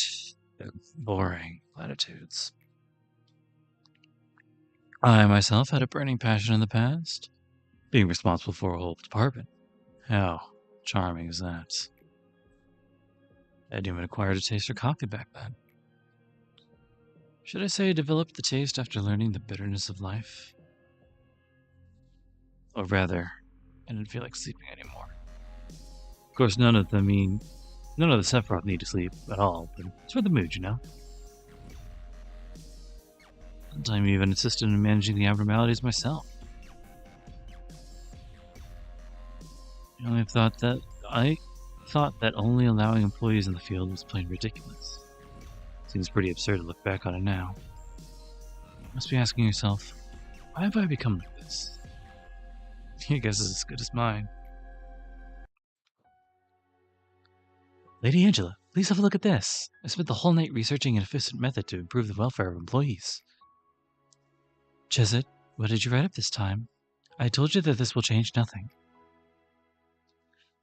boring platitudes. I myself had a burning passion in the past, being responsible for a whole department. How charming is that? I'd even acquired a taste for coffee back then. Should I say I developed the taste after learning the bitterness of life? Or rather, I didn't feel like sleeping anymore. Of course, none of the Sephiroth need to sleep at all, but it's for the mood, you know? Sometimes I even assisted in managing the abnormalities myself. I thought that only allowing employees in the field was plain ridiculous. Seems pretty absurd to look back on it now. You must be asking yourself, why have I become like this? Your guess is as good as mine. Lady Angela, please have a look at this. I spent the whole night researching an efficient method to improve the welfare of employees. Chesed, what did you write up this time? I told you that this will change nothing.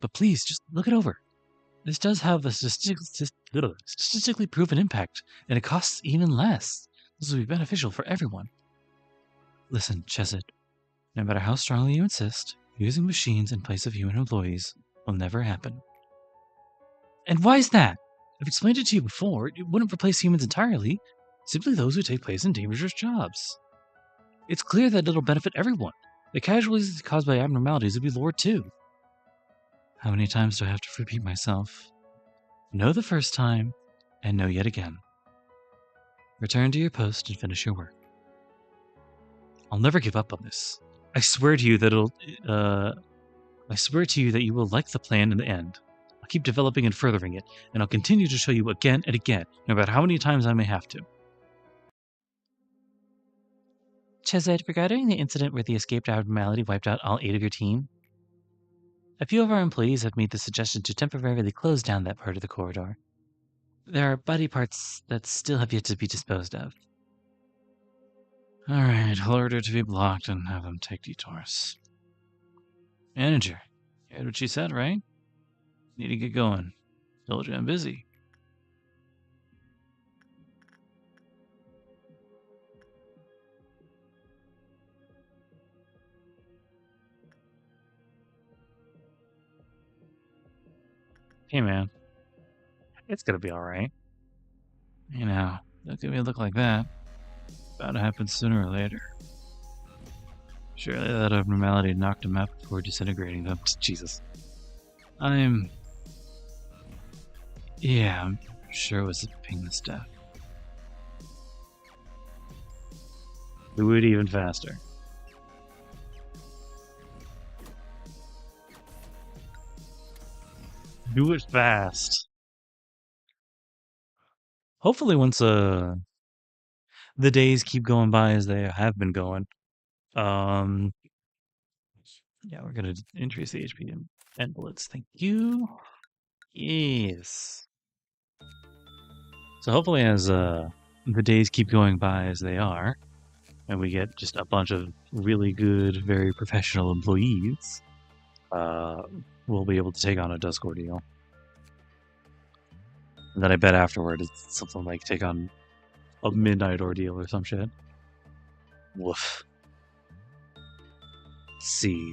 But please, just look it over. This does have a statistically proven impact, and it costs even less. This will be beneficial for everyone. Listen, Chesed, no matter how strongly you insist, using machines in place of human employees will never happen. And why is that? I've explained it to you before. It wouldn't replace humans entirely, simply those who take place in dangerous jobs. It's clear that it'll benefit everyone. The casualties caused by abnormalities will be lowered too. How many times do I have to repeat myself? No the first time, and no yet again. Return to your post and finish your work. I'll never give up on this. I swear to you that you will like the plan in the end. I'll keep developing and furthering it, and I'll continue to show you again and again, no matter how many times I may have to. Chesed, regarding the incident where the escaped abnormality wiped out all 8 of your team, a few of our employees have made the suggestion to temporarily close down that part of the corridor. There are body parts that still have yet to be disposed of. Alright, I'll order to be blocked and have them take detours. Manager, you heard what she said, right? Need to get going. Told you I'm busy. Hey man, it's gonna be alright. You know, don't give me a look like that. Bound to happen sooner or later. Surely that abnormality knocked him out before disintegrating them. Jesus. I'm sure it was a painless death. Do it even faster. Do it fast. Hopefully once the days keep going by as they have been going, yeah, we're gonna increase the HP and bullets. Thank you. Yes. So hopefully as the days keep going by as they are, and we get just a bunch of really good, very professional employees, we'll be able to take on a Dusk Ordeal. And then I bet afterward it's something like take on a Midnight Ordeal or some shit. Woof.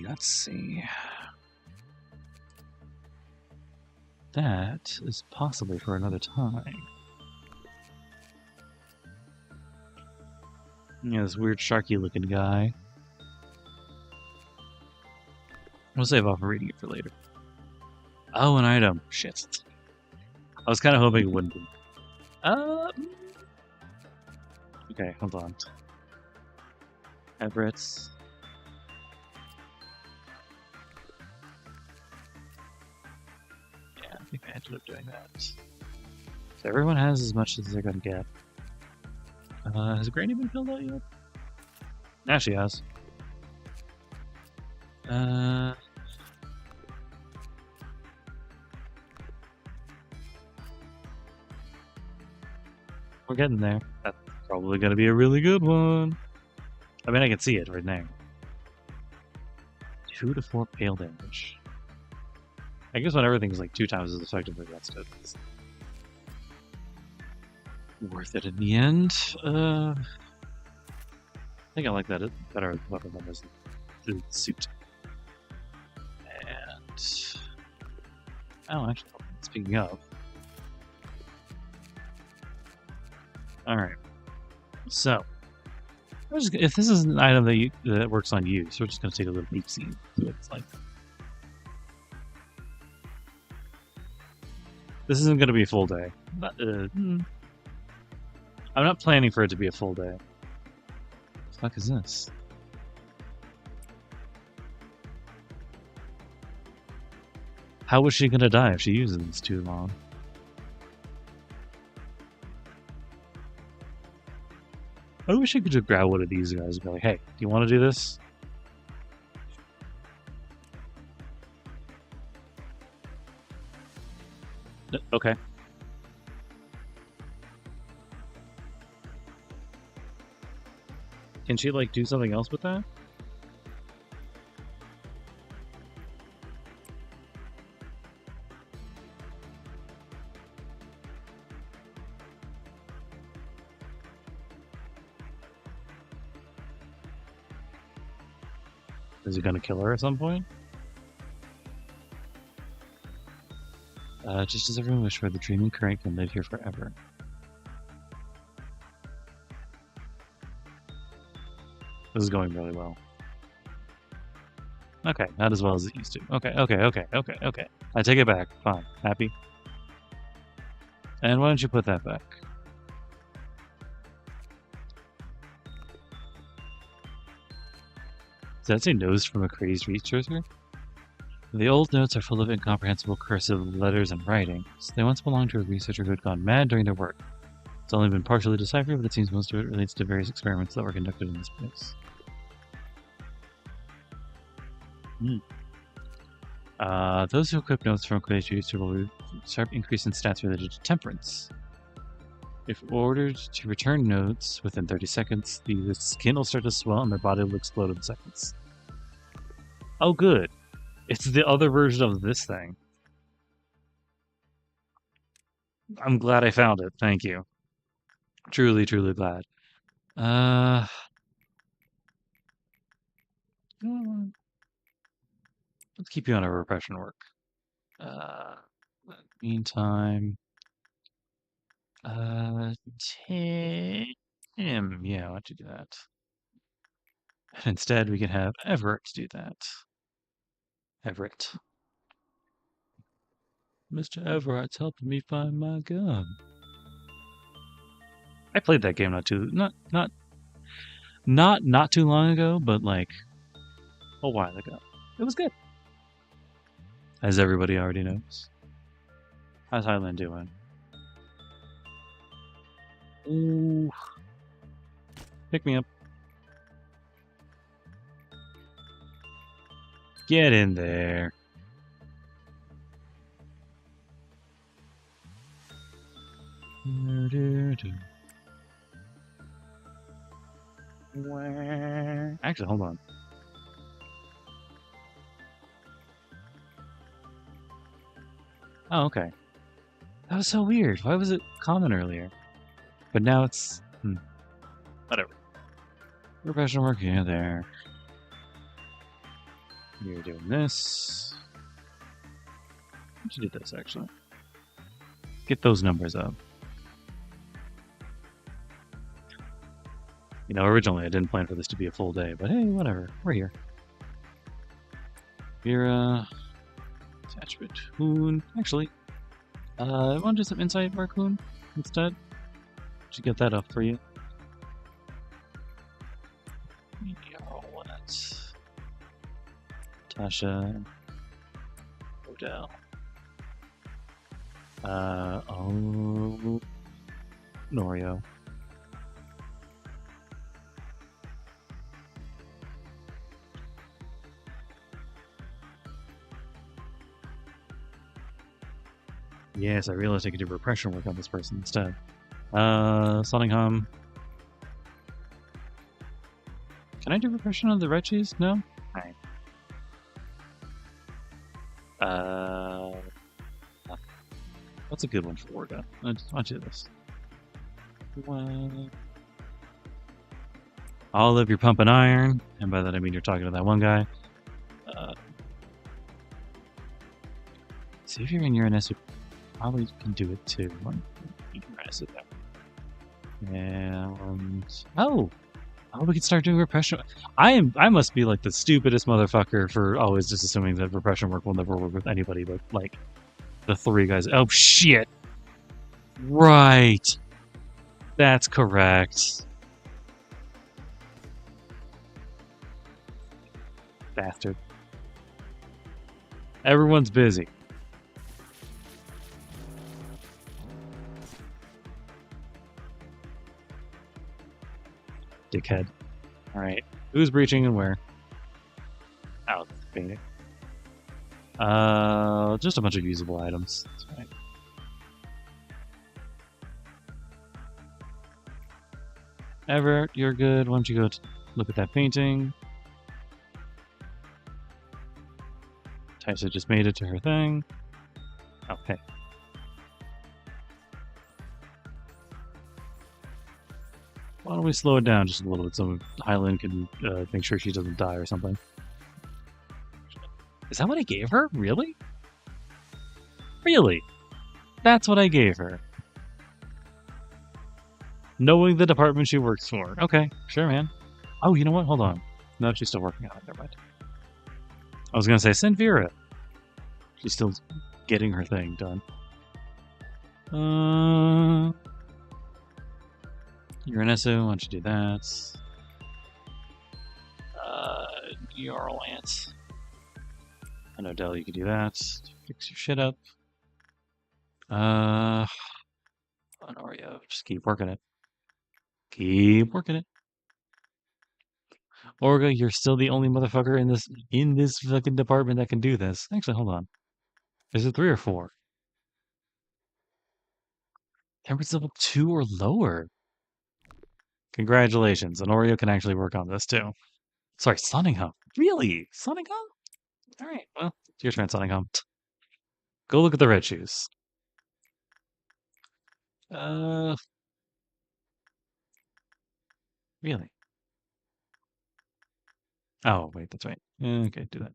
Let's see. That is possibly for another time. Yeah, this weird sharky looking guy. We'll save off reading it for later. Oh, an item. Shit. I was kind of hoping it wouldn't be. Okay, hold on. Everett's. Yeah, I think I ended up doing that. So everyone has as much as they're gonna get. Has Granny been filled out yet? Now she has. We're getting there. That's probably gonna be a really good one. I mean, I can see it right now. 2 to 4 pale damage. I guess when everything's like 2 times as effective against it, it's worth it in the end. I think I like that better weapon than this suit. And oh, actually, speaking of, all right. So, if this is an item that works on you, so we're just gonna take a little peek see what it's like. This isn't gonna be a full day. But, I'm not planning for it to be a full day. What the fuck is this? How was she gonna die if she uses this too long? I wish I could just grab one of these guys and be like, hey, do you want to do this? Okay. Can she, like, do something else with that? Is he gonna kill her at some point? Just as everyone wished for, the dreaming current can live here forever. This is going really well. Okay, not as well as it used to. Okay. I take it back. Fine. Happy? And why don't you put that back? Does that say notes from a crazed researcher? The old notes are full of incomprehensible cursive letters and writings. They once belonged to a researcher who had gone mad during their work. It's only been partially deciphered, but it seems most of it relates to various experiments that were conducted in this place. Those who equip notes from a crazed researcher will sharp increase in stats related to temperance. If ordered to return notes within 30 seconds, the skin will start to swell and their body will explode in seconds. Oh, good. It's the other version of this thing. I'm glad I found it. Thank you. Truly, truly glad. Let's keep you on a repression work. Meantime, Tim. Yeah, why don't you do that? And instead, we can have Everett do that. Everett. Mr. Everett's helping me find my gun. I played that game not too long ago, but like a while ago. It was good. As everybody already knows. How's Highland doing? Ooh. Pick me up. Get in there. Actually, hold on. Oh, okay. That was so weird. Why was it common earlier? But now it's... whatever. Professional work here, there. You're doing this. I should do this, actually. Get those numbers up. You know, originally I didn't plan for this to be a full day, but hey, whatever. We're here. Vera. Attachment. Hoon. Actually, I want to do some insight work, Hoon, instead. Should get that up for you. Tasha. Odell. Oh. Norio. Yes, I realized I could do repression work on this person instead. Sonningham. Can I do repression on the red cheese? No? Alright. What's a good one for Orga? I'll do this. Olive, you're pumping iron, and by that I mean you're talking to that one guy. See if you're in Uranus, you probably can do it too. You can press it there. And we can start doing repression. I must be like the stupidest motherfucker for always just assuming that repression work will never work with anybody but like the three guys. Oh shit! Right, that's correct. Bastard. Everyone's busy. Dickhead. Alright. Who's breaching and where? Oh, painting. Just a bunch of usable items. That's fine. Everett, you're good. Why don't you go look at that painting? Tysa just made it to her thing. Okay. Why don't we slow it down just a little bit so Highland can make sure she doesn't die or something. Is that what I gave her? Really? Really? That's what I gave her. Knowing the department she works for. Okay, sure, man. Oh, you know what? Hold on. No, she's still working on it. Never mind. I was gonna say, send Vera. She's still getting her thing done. You're an SO, why don't you do that? Jarl Lance. I know, Dell, you can do that. Fix your shit up. On Oreo, just keep working it. Keep working it. Orga, you're still the only motherfucker in this fucking department that can do this. Actually, hold on. Is it 3 or 4? Temperance level 2 or lower. Congratulations, and Oreo can actually work on this too. Sorry, Sonningham. Really? Sonningham? Alright, well, it's your turn, Sonningham. Go look at the red shoes. Really? Oh, wait, that's right. Okay, do that.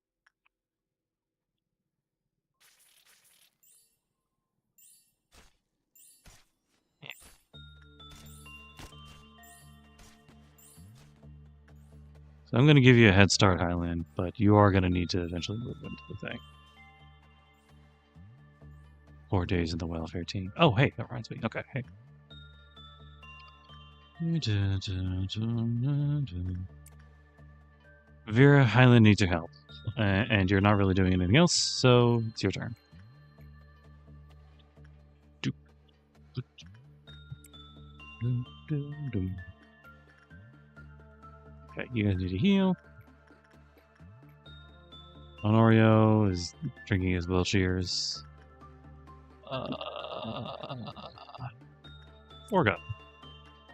Yeah. So I'm going to give you a head start, Highland, but you are going to need to eventually move into the thing. 4 days in the welfare team. Oh, hey, that reminds me. Okay, hey. Vera, Highland needs your help. And you're not really doing anything else, so it's your turn. Okay, you guys need to heal. Honorio is drinking his Wiltshires. Orga.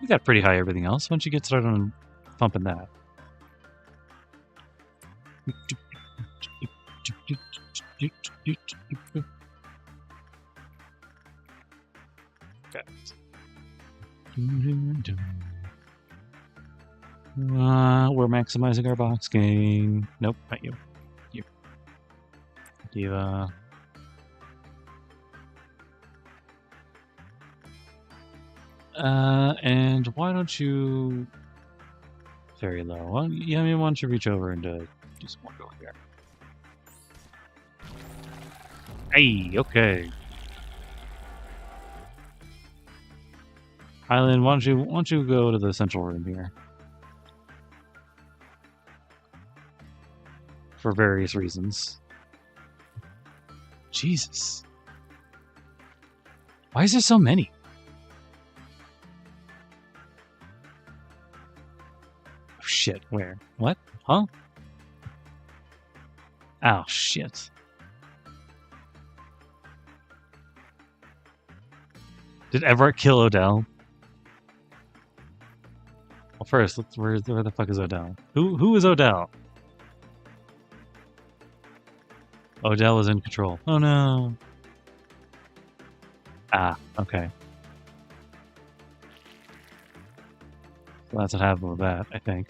You got pretty high everything else. Why don't you get started on pumping that? Okay. We're maximizing our box game. Nope, not you. You. Diva. And why don't you... Very low. Well, yeah, I mean, why don't you reach over and do some more going here. Hey, okay. Highland, why don't you go to the central room here? for various reasons. Jesus. Why is there so many? Oh, shit, where? What? Huh? Oh, shit. Did Everett kill Odell? Well, first, where the fuck is Odell? Who is Odell? Odell is in control. Oh no. Ah, okay. So that's what happened with that, I think.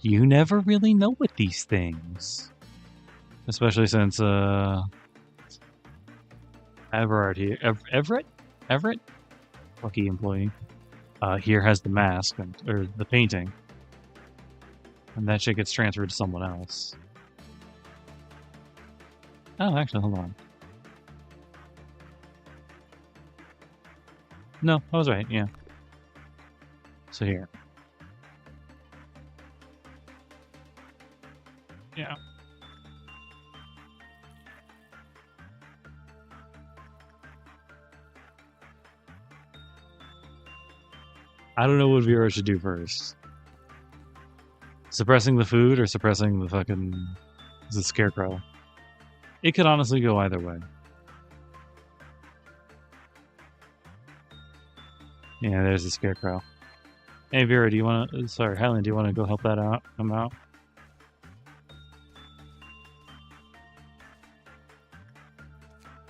You never really know with these things. Especially since, Everett here. Everett? Lucky employee. Here has the mask, or the painting. And that shit gets transferred to someone else. Oh, actually, hold on. No, I was right, yeah. So here. Yeah. I don't know what Vera should do first. Suppressing the food or suppressing the fucking... the scarecrow? It could honestly go either way. Yeah, there's the scarecrow. Hey Vera, do you want to... Sorry, Highland, do you want to go help that out? Come out?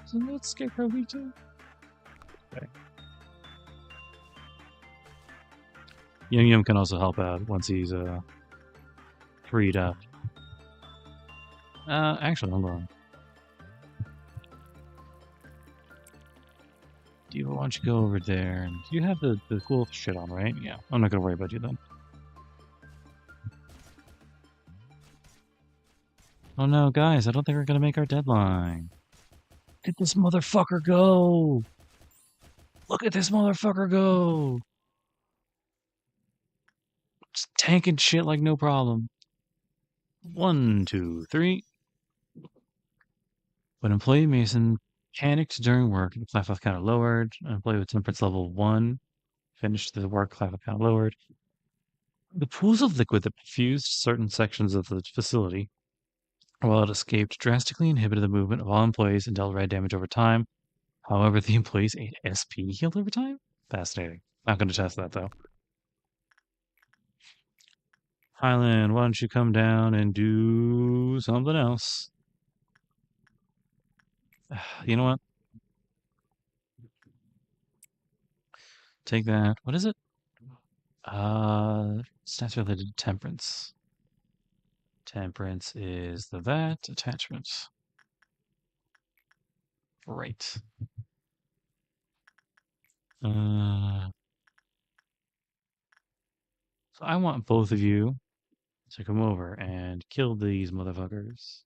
Isn't that scarecrow weak too? Okay. Yum Yum can also help out once he's freed up. Actually, hold on. Why don't you go over there? And you have the cool shit on, right? Yeah, I'm not gonna worry about you then. Oh no, guys, I don't think we're gonna make our deadline. Look at this motherfucker go! Look at this motherfucker go! Just tanking shit like no problem. 1, 2, 3. When employee Mason panicked during work, the class count lowered. An employee with temperance level 1 finished the work, class count lowered. The pools of liquid that perfused certain sections of the facility, while it escaped, drastically inhibited the movement of all employees and dealt red damage over time. However, the employees' SP healed over time? Fascinating. Not going to test that, though. Highland, why don't you come down and do something else? You know what? Take that. What is it? Stats related to temperance. Temperance is the VAT attachment. Right. So I want both of you to come over and kill these motherfuckers.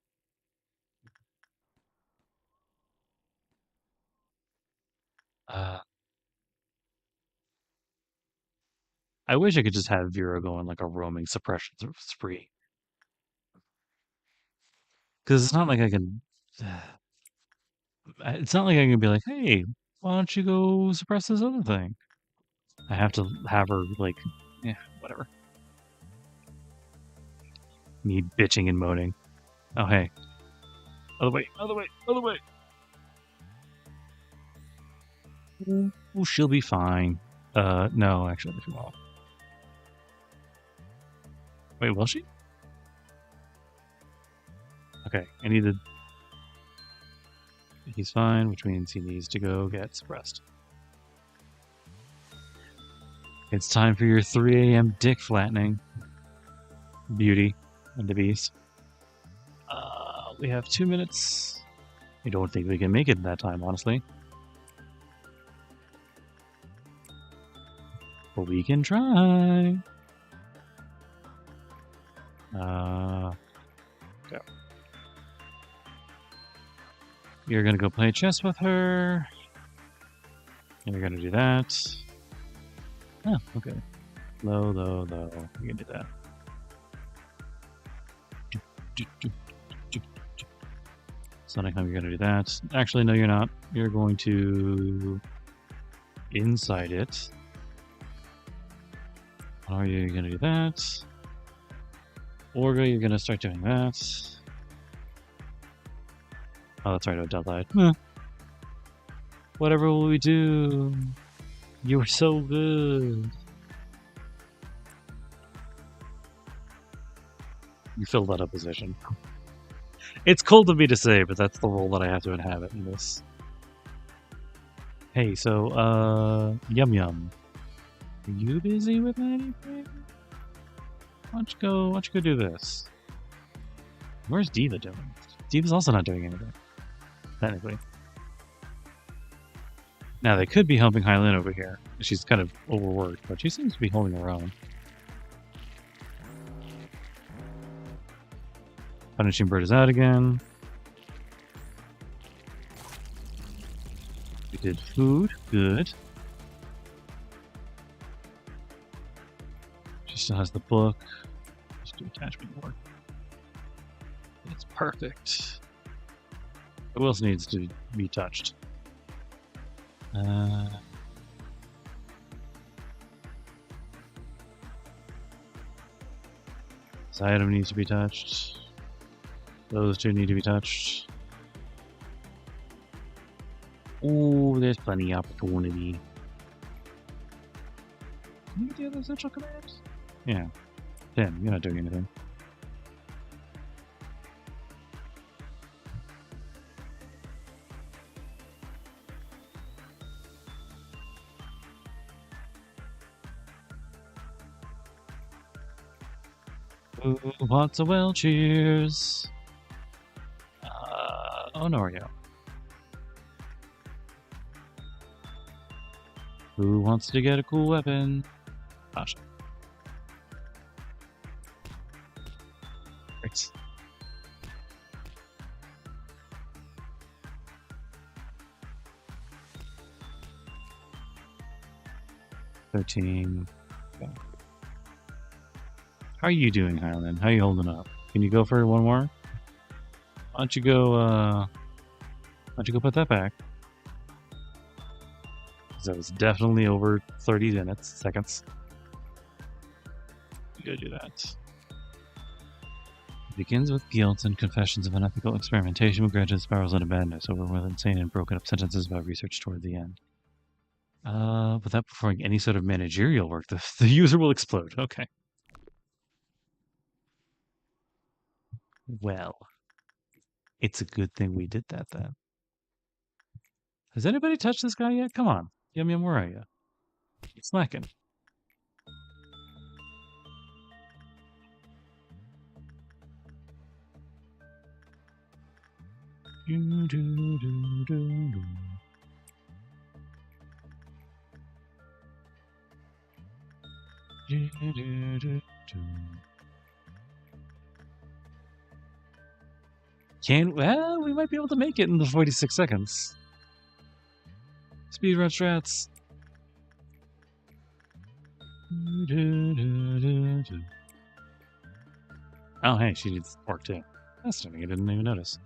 I wish I could just have Vera go on like a roaming suppression spree. Because it's not like I can... It's not like I can be like, hey, why don't you go suppress this other thing? I have to have her, like, yeah, whatever. Me bitching and moaning. Oh, hey. Other way, other way, other way. Oh, she'll be fine. No, actually, she won't. Wait, will she? Okay, I need to... He's fine, which means he needs to go get suppressed. It's time for your 3 a.m. dick flattening. Beauty and the Beast. We have 2 minutes. I don't think we can make it in that time, honestly. But we can try. Go. You're gonna go play chess with her. You're gonna do that. Oh, okay. Low, low, low. You can do that. Sonic Home, you're going to do that. Actually, no, you're not. You're going to inside it. Are you going to do that? Orga, you're going to start doing that. Oh, that's right, Odell died. Whatever will we do? You were so good. You filled that up position. It's cold of me to say, but that's the role that I have to inhabit in this. Hey, so, Yum Yum. Are you busy with anything? Why don't you go do this? Where's Diva doing? Diva's also not doing anything. Technically. Now, they could be helping Hylian over here. She's kind of overworked, but she seems to be holding her own. Punishing Bird is out again. We did food. Good. She still has the book. Let's do attachment work. It's perfect. Who else needs to be touched? This item needs to be touched. Those two need to be touched. Ooh, there's plenty of opportunity. Can you do the essential commands? Yeah. Tim, you're not doing anything. Who wants a well cheers? Honorio. Who wants to get a cool weapon? Asha. Great. $13. Okay. How are you doing, Highland? How are you holding up? Can you go for one more? Why don't you go put that back? Because that was definitely over 30 seconds. You gotta do that. It begins with guilt and confessions of unethical experimentation with grudges, spirals into madness, over with insane and broken up sentences about research toward the end. Without performing any sort of managerial work, the user will explode. Okay. Well, it's a good thing we did that then. Has anybody touched this guy yet? Come on. Yum Yum, where are you? Slacking. Well, we might be able to make it in the 46 seconds. Speedrun strats. Oh, hey, she needs work too. That's something I didn't even notice.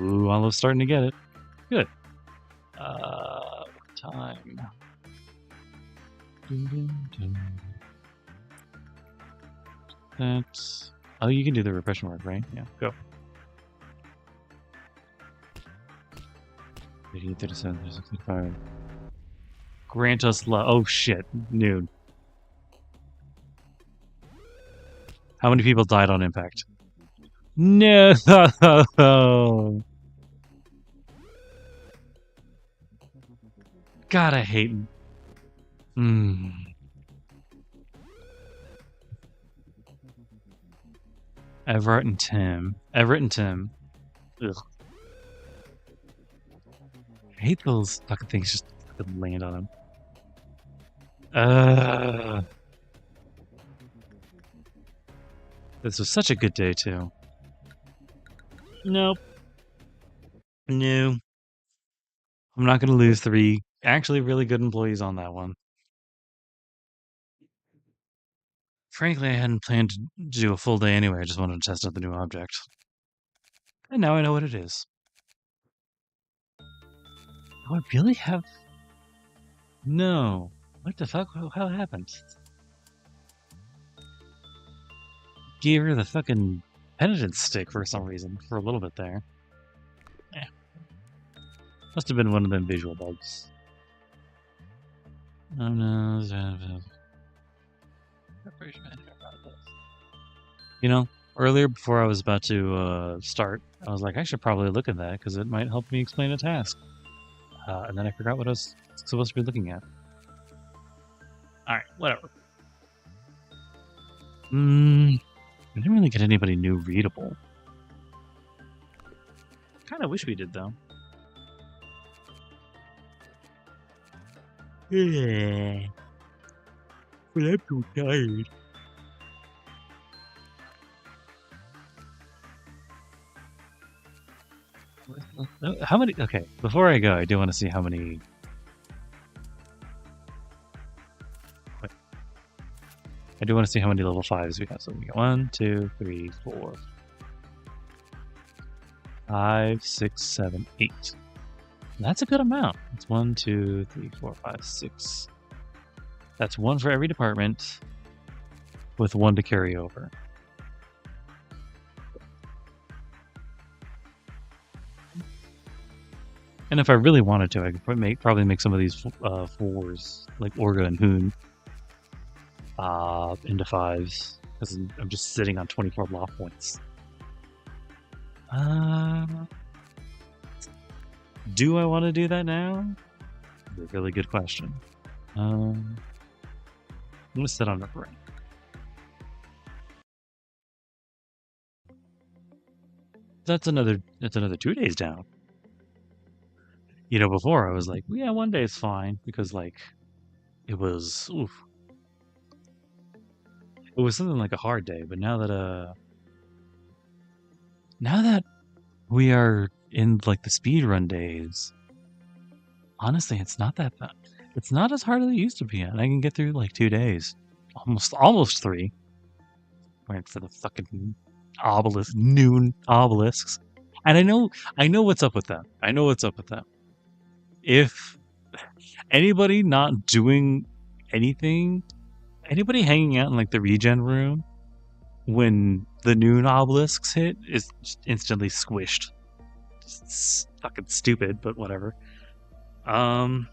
Ooh, Olive's starting to get it. Good. Time. That's... Oh, you can do the repression work, right? Yeah, go. 37, 65. Grant us love. Oh, shit. Noon. How many people died on impact? No! God, I hate him. Everett and Tim. Ugh. I hate those fucking things just fucking land on him. This was such a good day too. Nope. No. I'm not going to lose 3 actually really good employees on that one. Frankly, I hadn't planned to do a full day anyway. I just wanted to test out the new object. And now I know what it is. Do I really have... No. What the fuck? How happened? Gave her the fucking penitence stick for some reason, for a little bit there. Eh. Must have been one of them visual bugs. Oh no. You know, earlier before I was about to start, I was like, I should probably look at that because it might help me explain a task. And then I forgot what I was supposed to be looking at. Alright, whatever. I didn't really get anybody new readable. Kind of wish we did, though. Yeah. But I'm too tired. How many? Okay, before I go, I do want to see how many. Wait. I do want to see how many level 5s we have. So we got 1, 2, 3, 4, 5, 6, 7, 8. That's a good amount. It's 1, 2, 3, 4, 5, 6. That's 1 for every department, with 1 to carry over. And if I really wanted to, I could probably make some of these 4s, like Orga and Hoon, into 5s, because I'm just sitting on 24 law points. Do I want to do that now? That's a really good question. I'm gonna sit on a break. That's another 2 days down. You know, before I was like, yeah, 1 day is fine because like it was it was something like a hard day, but now that we are in like the speedrun days, honestly, it's not that bad. It's not as hard as it used to be, and I can get through like 2 days, almost 3. Waiting for the fucking noon obelisks, and I know what's up with that. I know what's up with that. If anybody not doing anything, anybody hanging out in like the regen room when the noon obelisks hit is just instantly squished. It's fucking stupid, but whatever. And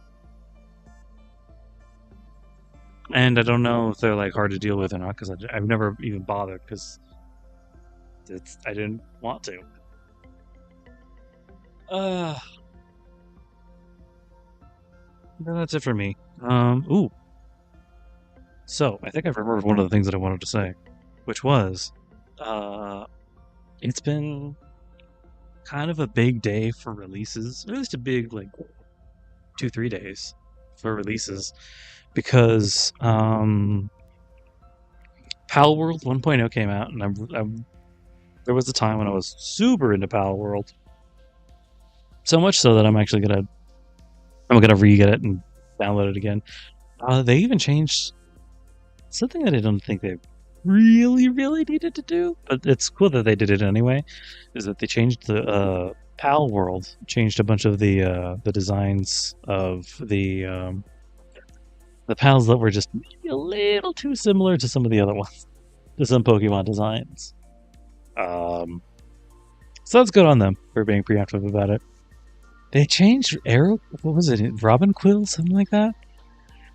I don't know if they're like hard to deal with or not because I've never even bothered because I didn't want to. That's it for me. Ooh. So, I think I've remembered one of the things that I wanted to say, which was, it's been kind of a big day for releases, or at least a big, like, 2-3 days for releases, because, Pal World 1.0 came out, and there was a time when I was super into Pal World. So much so that I'm gonna re-get it and download it again. They even changed something that I don't think they really needed to do, but it's cool that they did it anyway. Is that they changed the Pal World, changed a bunch of the designs of the pals that were just maybe a little too similar to some of the other ones, to some Pokemon designs. So that's good on them for being preemptive about it. They changed what was it? Robin Quill, something like that.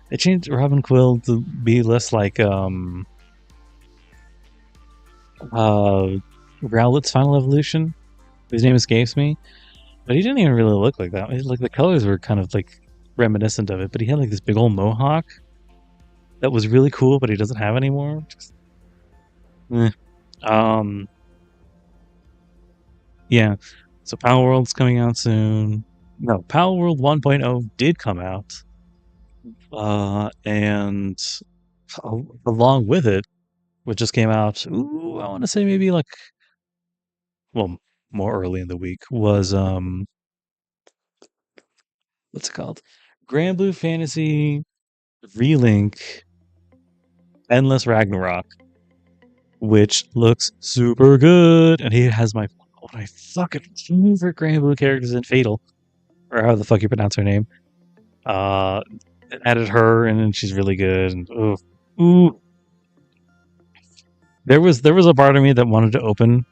They changed Robin Quill to be less like Rowlet's final evolution. His name escapes me, but he didn't even really look like that. Like the colors were kind of like reminiscent of it, but he had like this big old mohawk that was really cool, but he doesn't have anymore. Yeah. So Power World's coming out soon. No, Power World 1.0 did come out. And along with it, which just came out, I want to say maybe like, well, more early in the week, was what's it called? Grand Blue Fantasy Relink Endless Ragnarok, which looks super good, and he has one of my fucking favorite Grand Blue characters in Fatal, or how the fuck you pronounce her name. Uh, Added her, and then she's really good. And ooh, there was a part of me that wanted to open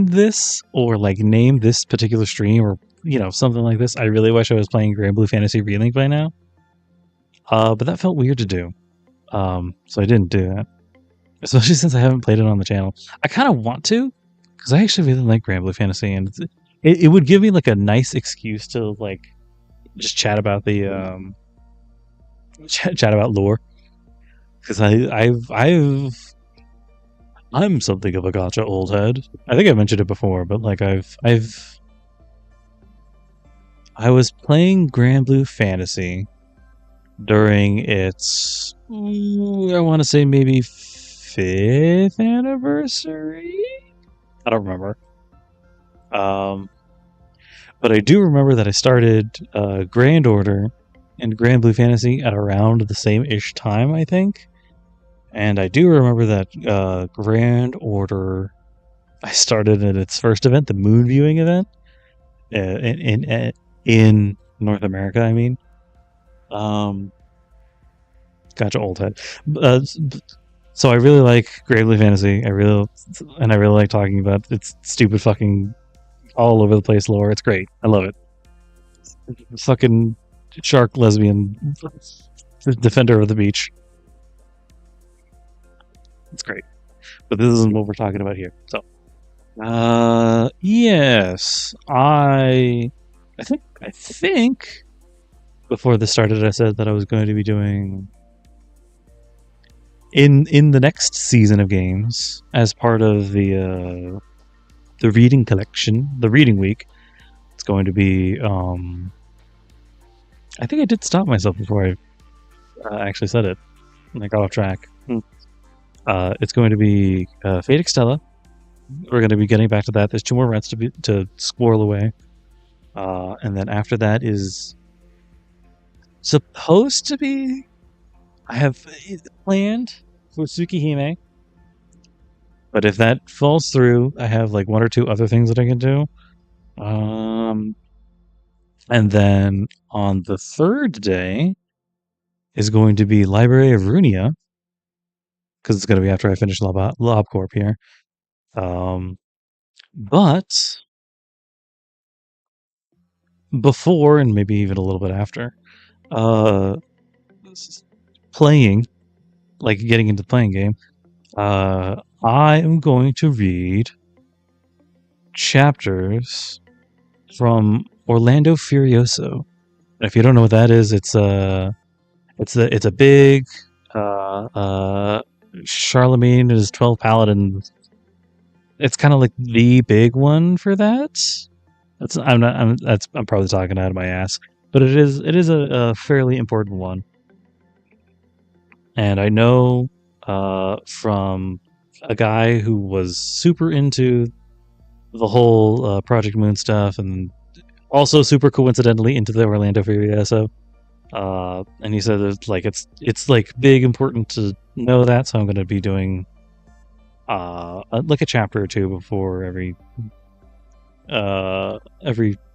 this or like name this particular stream or something like this. I really wish I was playing Grand Blue Fantasy Relink by now. But that felt weird to do. So I didn't do that. Especially since I haven't played it on the channel. I kind of want to, because I actually really like Grand Blue Fantasy, and it would give me like a nice excuse to like just chat about the chat about lore. Because I'm something of a gotcha old head. I think I mentioned it before, but like I was playing Grand Blue Fantasy during its I want to say maybe 5th anniversary. I don't remember. But I do remember that I started Grand Order and Grand Blue Fantasy at around the same-ish time, I think. And I do remember that Grand Order, I started at its first event, the Moon Viewing event, in North America, I mean. Gotcha, old head. So I really like Grand Blue Fantasy. I really like talking about its stupid fucking all over the place lore. It's great. I love it. Fucking shark lesbian defender of the beach. It's great. But this isn't what we're talking about here. So yes. I think before this started I said that I was going to be doing in the next season of games as part of the reading collection, the reading week. It's going to be I think I did stop myself before I actually said it and I got off track. It's going to be Fate Extella. We're going to be getting back to that. There's 2 more rents to squirrel away, and then after that is supposed to be. I have planned for Tsukihime, but if that falls through, I have like 1 or 2 other things that I can do. And then on the 3rd day is going to be Library of Runia, because it's going to be after I finish Lob Corp here. But before and maybe even a little bit after, playing, like getting into the playing game, I am going to read chapters from Orlando Furioso. And if you don't know what that is, it's a big Charlemagne and his 12 paladins. It's kind of like the big one for that. I'm probably talking out of my ass, but it is a fairly important one. And I know from a guy who was super into the whole Project Moon stuff, and also super coincidentally into the Orlando Furioso. And he said that it's like big important to know that, so I'm going to be doing like a chapter or 2 before every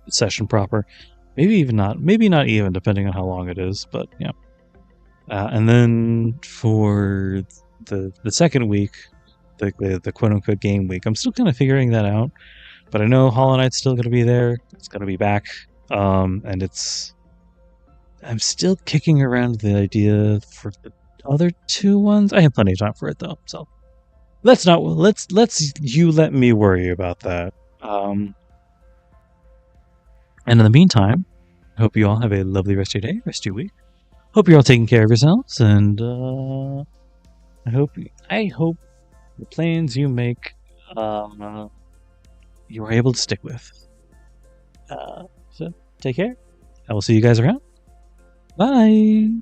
session proper. Maybe not even, depending on how long it is. But yeah. And then for the second week, the quote unquote game week, I'm still kind of figuring that out. But I know Hollow Knight's still going to be there. It's going to be back, and I'm still kicking around the idea for the other 2 ones. I have plenty of time for it though, so let's let me worry about that. And in the meantime, I hope you all have a lovely rest of your day, rest of your week. Hope you're all taking care of yourselves, and I hope the plans you make you are able to stick with. So take care. I will see you guys around. Bye.